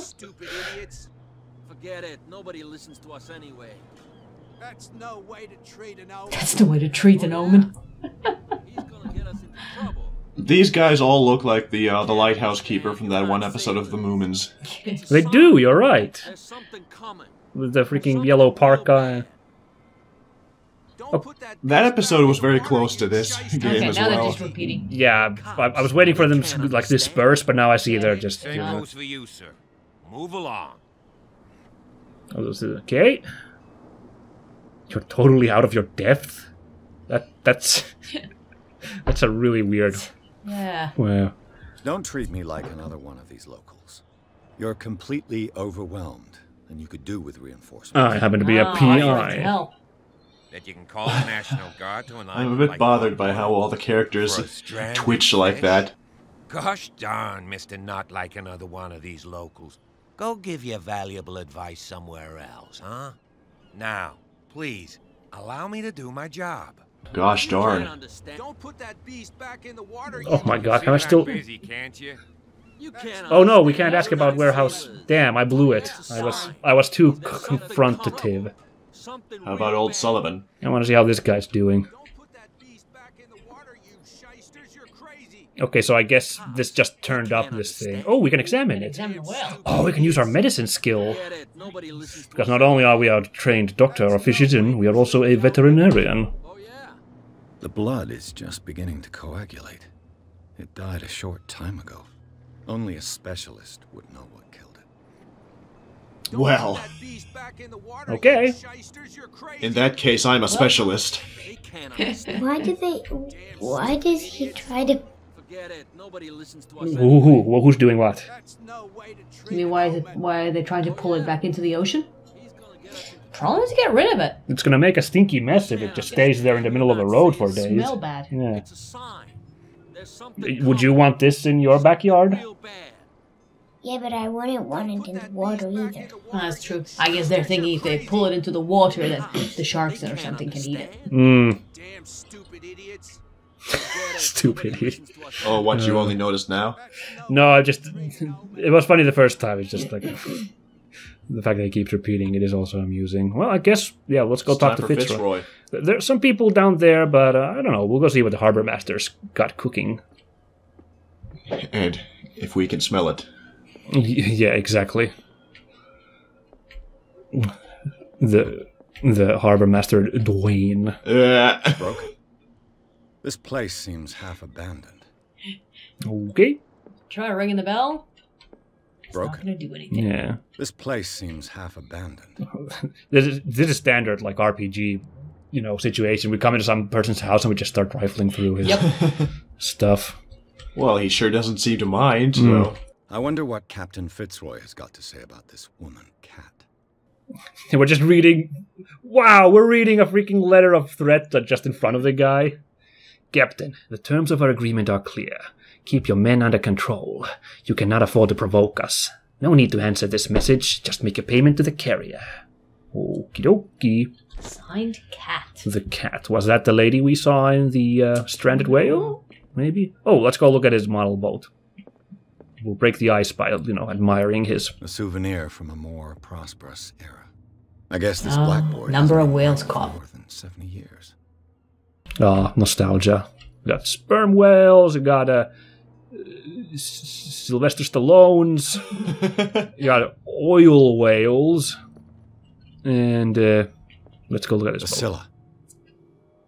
stupid idiots. Forget it. Nobody listens to us anyway. That's no way to treat an omen. That's the way to treat an omen. He's gonna get us into trouble. These guys all look like the lighthouse keeper from that one episode of The Moomins. They do, you're right. There's something coming. With the freaking yellow parka. Oh, that episode was very close to this game as now they're well. just repeating. Yeah, I was waiting for them to like disperse, but now I see they're just... Same goes for you, sir. Move along. Okay. You're totally out of your depth? That's a really weird... Yeah. Wow. Don't treat me like another one of these locals. You're completely overwhelmed, and you could do with reinforcements. I happen to be a PI. That you can call the National Guard to an I'm a bit bothered by how all the characters twitch like that. Gosh darn, Mr. Not like another one of these locals. Go give your valuable advice somewhere else, huh? Now, please, allow me to do my job. Gosh darn. Don't put that beast back in the water. Oh my god, am I still... Busy, can't you? Oh no, we can't ask about warehouse. Damn, I blew it. I was too confrontative. How about old Sullivan? I want to see how this guy's doing. Okay, so I guess this just turned up this thing. Oh, we can examine it. Examine the whale. Oh, we can use our medicine skill. Because not only are we a trained doctor or physician, we are also a veterinarian. The blood is just beginning to coagulate. It died a short time ago. Only a specialist would know what killed it. Well. Okay. In that case, I'm a specialist. Why does he try to... Who's doing what? You mean why are they trying to pull it back into the ocean? Probably to get rid of it. It's gonna make a stinky mess if it just stays there in the middle of the road for days. Smell bad. Yeah. Would you want this in your backyard? Yeah, but I wouldn't want it in the water either. That's true. I guess they're thinking if they pull it into the water, then the sharks or something can eat it. Damn stupid idiots. Stupid idiot. Oh, what, you only noticed now? No, it was funny the first time. It's just like the fact that he keeps repeating it is also amusing. Well, I guess, yeah, let's go talk to Fitzroy. There's some people down there, but I don't know. We'll go see what the harbor master's got cooking. And if we can smell it. Yeah, exactly. The harbor master, Dwayne. Broke. This place seems half abandoned. Okay. Try ringing the bell. It's Broke. not gonna do anything. Yeah. This place seems half abandoned. This is standard like RPG, situation. We come into some person's house and we just start rifling through his stuff. Well, he sure doesn't seem to mind, so... I wonder what Captain Fitzroy has got to say about this woman, Cat. We're just reading... Wow, we're reading a freaking letter of threat just in front of the guy. Captain, the terms of our agreement are clear. Keep your men under control. You cannot afford to provoke us. No need to answer this message. Just make a payment to the carrier. Okie dokie. Signed Cat. The cat. Was that the lady we saw in the stranded whale? Maybe? Oh, let's go look at his model boat. We'll break the ice by, admiring his... A souvenir from a more prosperous era. I guess this blackboard number of whales caught. More than 70 years. Ah, nostalgia. We got sperm whales, we got Sylvester Stallone's, you got oil whales, and let's go look at this boat. Scylla.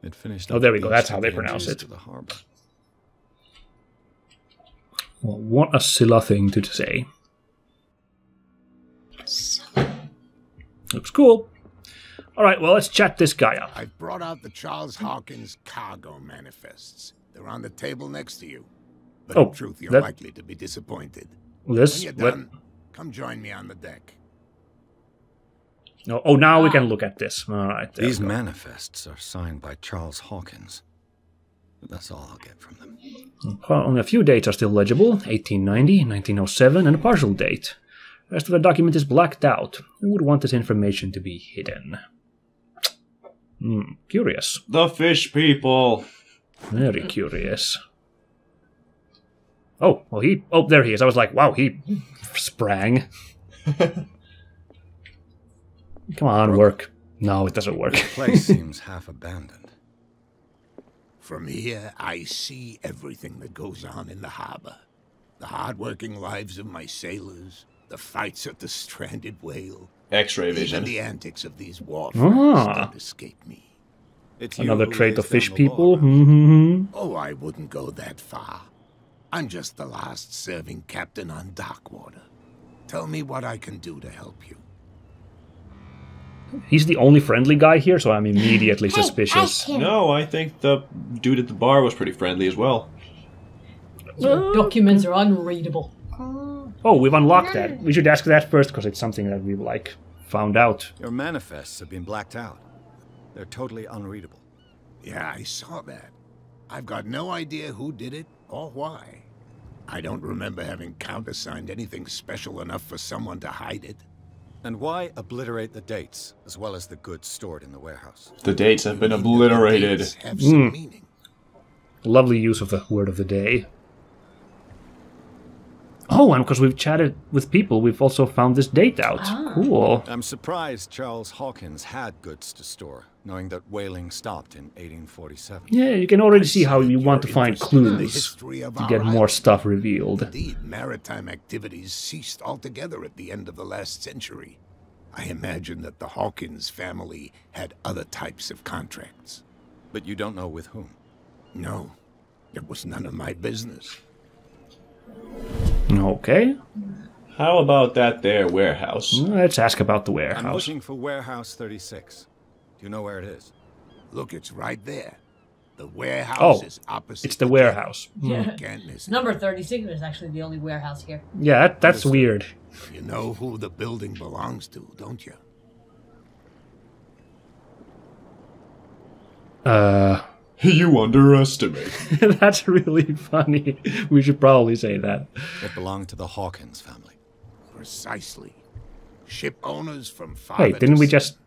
It finished. Oh, there we go. That's how they pronounce it. To the harbor. Well, what a Scylla thing to say. Looks cool. All right, well, let's chat this guy up. I've brought out the Charles Hawkins cargo manifests. They're on the table next to you. But in truth, you're likely to be disappointed. When you're done, come join me on the deck. Oh, now we can look at this. All right. These manifests are signed by Charles Hawkins. But that's all I'll get from them. Only a few dates are still legible. 1890, 1907, and a partial date. The rest of the document is blacked out. Who would want this information to be hidden? Curious. The fish people. Very curious. Oh, well, oh, there he is. I was like, wow, he sprang. Come on, work. No, it doesn't work. The place seems half abandoned. From here, I see everything that goes on in the harbor. The hard-working lives of my sailors, the fights at the stranded whale. X-ray vision. Even the antics of these warfighters don't escape me. It's another trait of fish people. Oh, I wouldn't go that far. I'm just the last serving captain on Darkwater. Tell me what I can do to help you. He's the only friendly guy here, so I'm immediately suspicious. No, I think the dude at the bar was pretty friendly as well. Your documents are unreadable. Oh, we've unlocked that. We should ask that first, because it's something that we've, found out. Your manifests have been blacked out. They're totally unreadable. Yeah, I saw that. I've got no idea who did it or why. I don't remember having countersigned anything special enough for someone to hide it. And why obliterate the dates, as well as the goods stored in the warehouse? The dates have been obliterated. Have some meaning. Lovely use of the word of the day. Oh, and because we've chatted with people, we've also found this date out. Cool. I'm surprised Charles Hawkins had goods to store, knowing that whaling stopped in 1847. Yeah, you can already see how you want to find clues to get more stuff revealed. Indeed, maritime activities ceased altogether at the end of the last century. I imagine that the Hawkins family had other types of contracts. But you don't know with whom? No, it was none of my business. Okay. How about that there warehouse? Let's ask about the warehouse. I'm looking for Warehouse 36. Do you know where it is? Look, it's right there. The warehouse is opposite. It's the warehouse. Yeah. Number 36 is actually the only warehouse here. Yeah, that's weird. You know who the building belongs to, don't you? You underestimate. That's really funny. We should probably say that. It belonged to the Hawkins family. Precisely. Ship owners from Hey, didn't we just...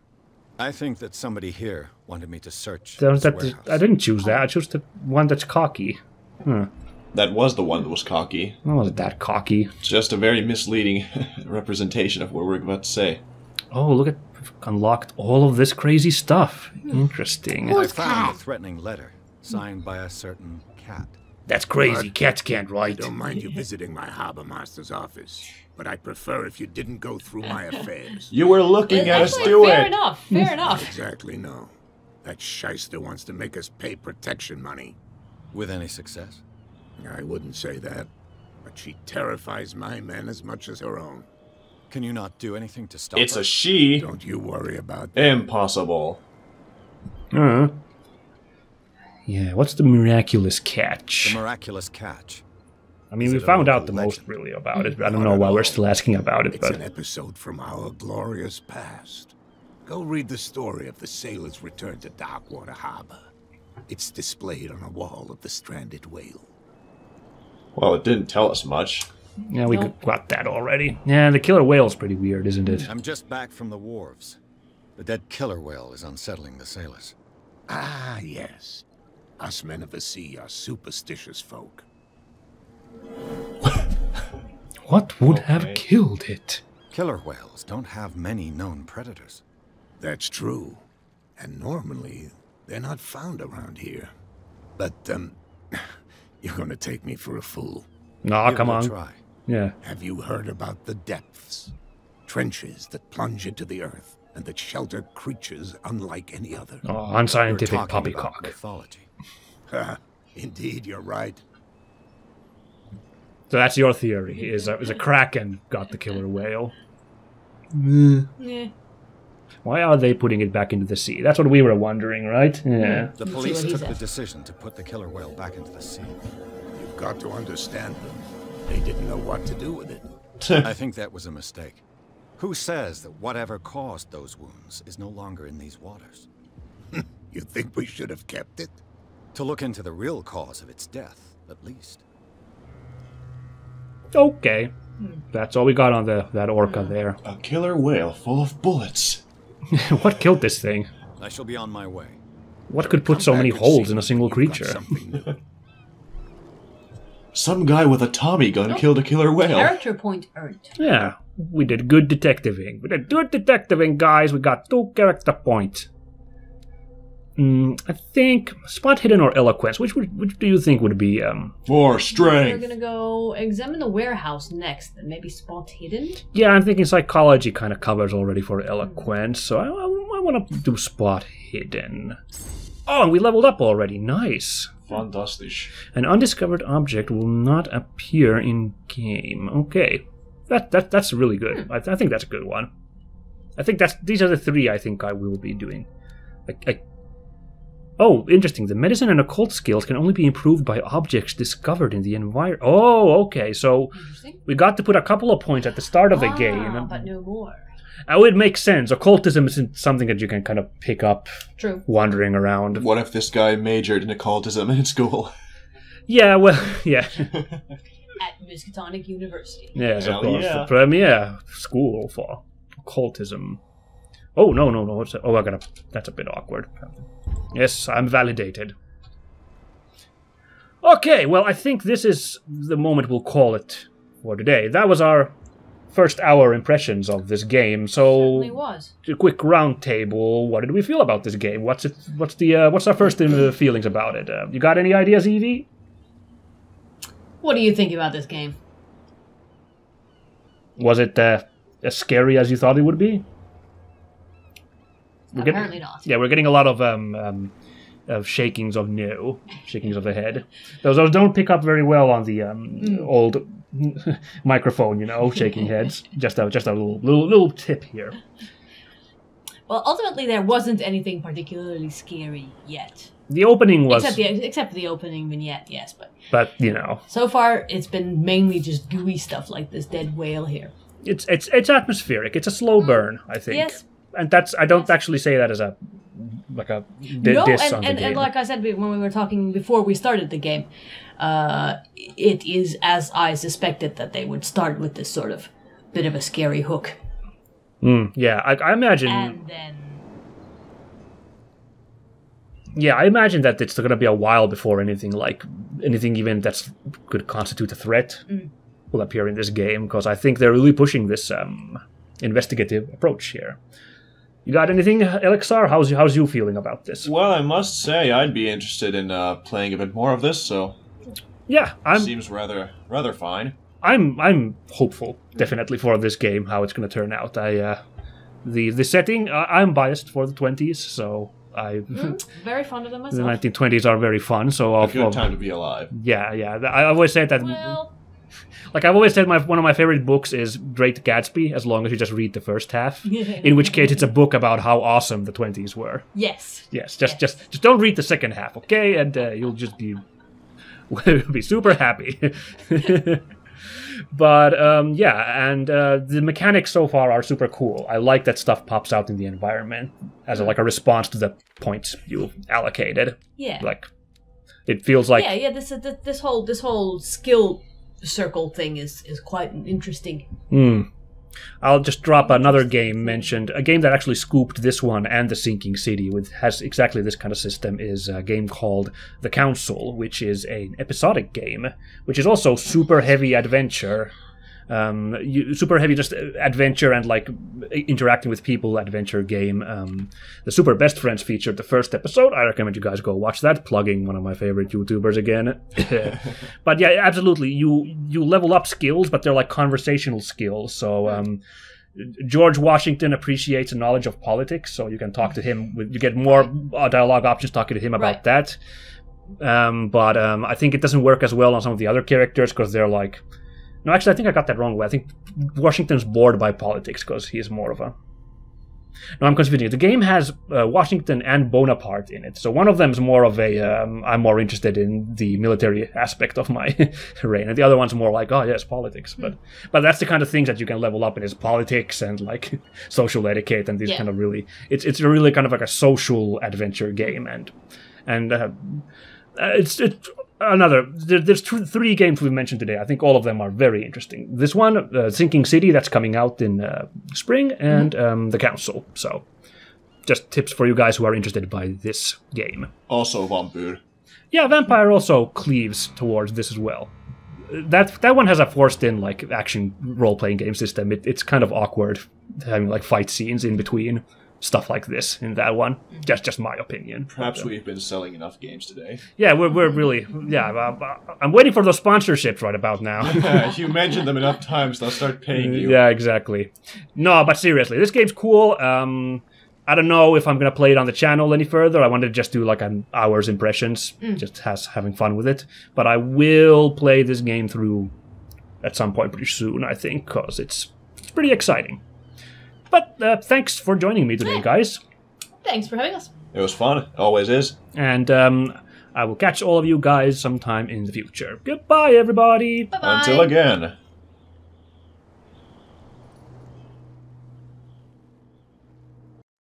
I think that somebody here wanted me to search I didn't choose that. I chose the one that's cocky. That was the one that was cocky. It wasn't that cocky. It's just a very misleading representation of what we're about to say. Oh, look at... We've unlocked all of this crazy stuff. Interesting. I found a threatening letter signed by a certain cat. That's crazy. Cats can't write. I don't mind you visiting my harbor master's office, but I'd prefer if you didn't go through my affairs. You were looking at us do it. Fair enough. Fair enough. Exactly, no. That shyster wants to make us pay protection money. With any success? I wouldn't say that, but she terrifies my men as much as her own. Can you not do anything to stop It's her? a she. Don't you worry about that. Impossible. Yeah, what's the miraculous catch? The miraculous catch. I mean, we found out the most really about it. I don't know why we're still asking about it, It's but... an episode from our glorious past. Go read the story of the sailor's return to Darkwater Harbor. It's displayed on a wall of the stranded whale. Well, it didn't tell us much. Yeah, we got that already. Yeah, the killer whale's pretty weird, isn't it? I'm just back from the wharves. The dead killer whale is unsettling the sailors. Ah, yes. Us men of the sea are superstitious folk. What would have killed it? Killer whales don't have many known predators. That's true. And normally, they're not found around here. But, you're gonna take me for a fool. Nah, come on. Try. Yeah. Have you heard about the depths? Trenches that plunge into the earth and that shelter creatures unlike any other. Oh, unscientific poppycock. Mythology. Indeed, you're right. So that's your theory, is a kraken got the killer whale. Yeah. Why are they putting it back into the sea? That's what we were wondering, right? Yeah. The police took the decision to put the killer whale back into the sea. You've got to understand them. They didn't know what to do with it. I think that was a mistake. Who says that whatever caused those wounds is no longer in these waters? You think we should have kept it? To look into the real cause of its death, at least. Okay. That's all we got on that orca there. A killer whale full of bullets. What killed this thing? I shall be on my way. What could put so many holes in a single creature? Some guy with a Tommy gun killed a killer whale. Character point earned. Yeah, we did good detectiving. We did good detectiving, guys. We got 2 character points. I think spot hidden or eloquence. Which do you think would be Or strength? We're gonna go examine the warehouse next, and maybe spot hidden. Yeah, I'm thinking psychology kind of covers already for eloquence, so I want to do spot hidden. Oh, and we leveled up already. Nice. Fantastic. An undiscovered object will not appear in game. Okay, that's really good. I think that's a good one. I think these are the 3 I think I will be doing. Oh, interesting. The medicine and occult skills can only be improved by objects discovered in the environment. Oh, okay. So we got to put a couple of points at the start of the game. But no more. It makes sense. Occultism isn't something that you can kind of pick up wandering around. What if this guy majored in occultism in school? Yeah, well, yeah. At Miskatonic University. Yes, of course. Yeah. The premier school for occultism. Oh, no. That's a bit awkward. Yes, I'm validated. Okay, well, I think this is the moment we'll call it for today. That was our first hour impressions of this game. So, certainly was. A quick round table. What did we feel about this game? What's our first feelings about it? You got any ideas, Eevee? What do you think about this game? Was it as scary as you thought it would be? Apparently not. Yeah, we're getting a lot of shakings of shakings of the head. Those don't pick up very well on the old microphone, shaking heads. Just a little tip here. Well, ultimately, there wasn't anything particularly scary yet. The opening was... Except for the opening vignette, yes, But, so far, it's been mainly just gooey stuff like this dead whale here. It's atmospheric. It's a slow burn, I think. Yes. And I don't actually say that as a diss on the game. And like I said when we were talking before we started the game, it is as I suspected that they would start with this sort of bit of a scary hook. Yeah, I imagine... And then... Yeah, I imagine that it's going to be a while before anything even that could constitute a threat will appear in this game, because I think they're really pushing this investigative approach here. You got anything, Elexar? How's you feeling about this? Well, I must say I'd be interested in playing a bit more of this. So yeah, seems rather fine. I'm hopeful, definitely, for this game, how it's going to turn out. The setting, I'm biased for the 20s, so very fond of them myself. The 1920s are very fun, so a good time to be alive. Yeah. I always said that. Well, like I've always said, one of my favorite books is Great Gatsby, as long as you just read the first half. In which case, it's a book about how awesome the 20s were. Yes. Just don't read the second half, okay? And you'll just be super happy. But the mechanics so far are super cool. I like that stuff pops out in the environment as a response to the points you allocated. Yeah. It feels like this whole skill circle thing is quite interesting. I'll just drop another game mentioned. A game that actually scooped this one and The Sinking City, which has exactly this kind of system, is a game called The Council, which is an episodic game, which is also super heavy adventure. Super heavy just adventure and interacting with people adventure game. The Super Best Friends featured the first episode. I recommend you guys go watch that, plugging one of my favorite YouTubers again. But yeah, absolutely, you level up skills, but they're conversational skills. So George Washington appreciates a knowledge of politics, so you can talk to him. You get more dialogue options talking to him about that. But I think it doesn't work as well on some of the other characters, because they're no, actually, I think I got that wrong. I think Washington's bored by politics because he's more of a... No, I'm confusing you. The game has Washington and Bonaparte in it. So one of them is more of a... I'm more interested in the military aspect of my reign. And the other one's more oh, yes, politics. But that's the kind of things that you can level up in, is politics and social etiquette and these kind of really... It's really kind of a social adventure game. And it's there's three games we've mentioned today. I think all of them are very interesting. This one, Sinking City, that's coming out in spring, and The Council. So, just tips for you guys who are interested by this game. Also Vampire. Yeah, Vampire also cleaves towards this as well. That one has a forced-in action role-playing game system. It's kind of awkward having fight scenes in between stuff like this in that one. Just my opinion. Perhaps we've been selling enough games today. Yeah, we're really... Yeah, I'm waiting for those sponsorships right about now. You mentioned them enough times, they'll start paying you. Yeah, exactly. No, but seriously, this game's cool. I don't know if I'm going to play it on the channel any further. I wanted to just do an hour's impressions, just having fun with it. But I will play this game through at some point pretty soon, I think, because it's pretty exciting. But thanks for joining me today, guys. Thanks for having us. It was fun. It always is. And I will catch all of you guys sometime in the future. Goodbye, everybody. Bye-bye. Until again.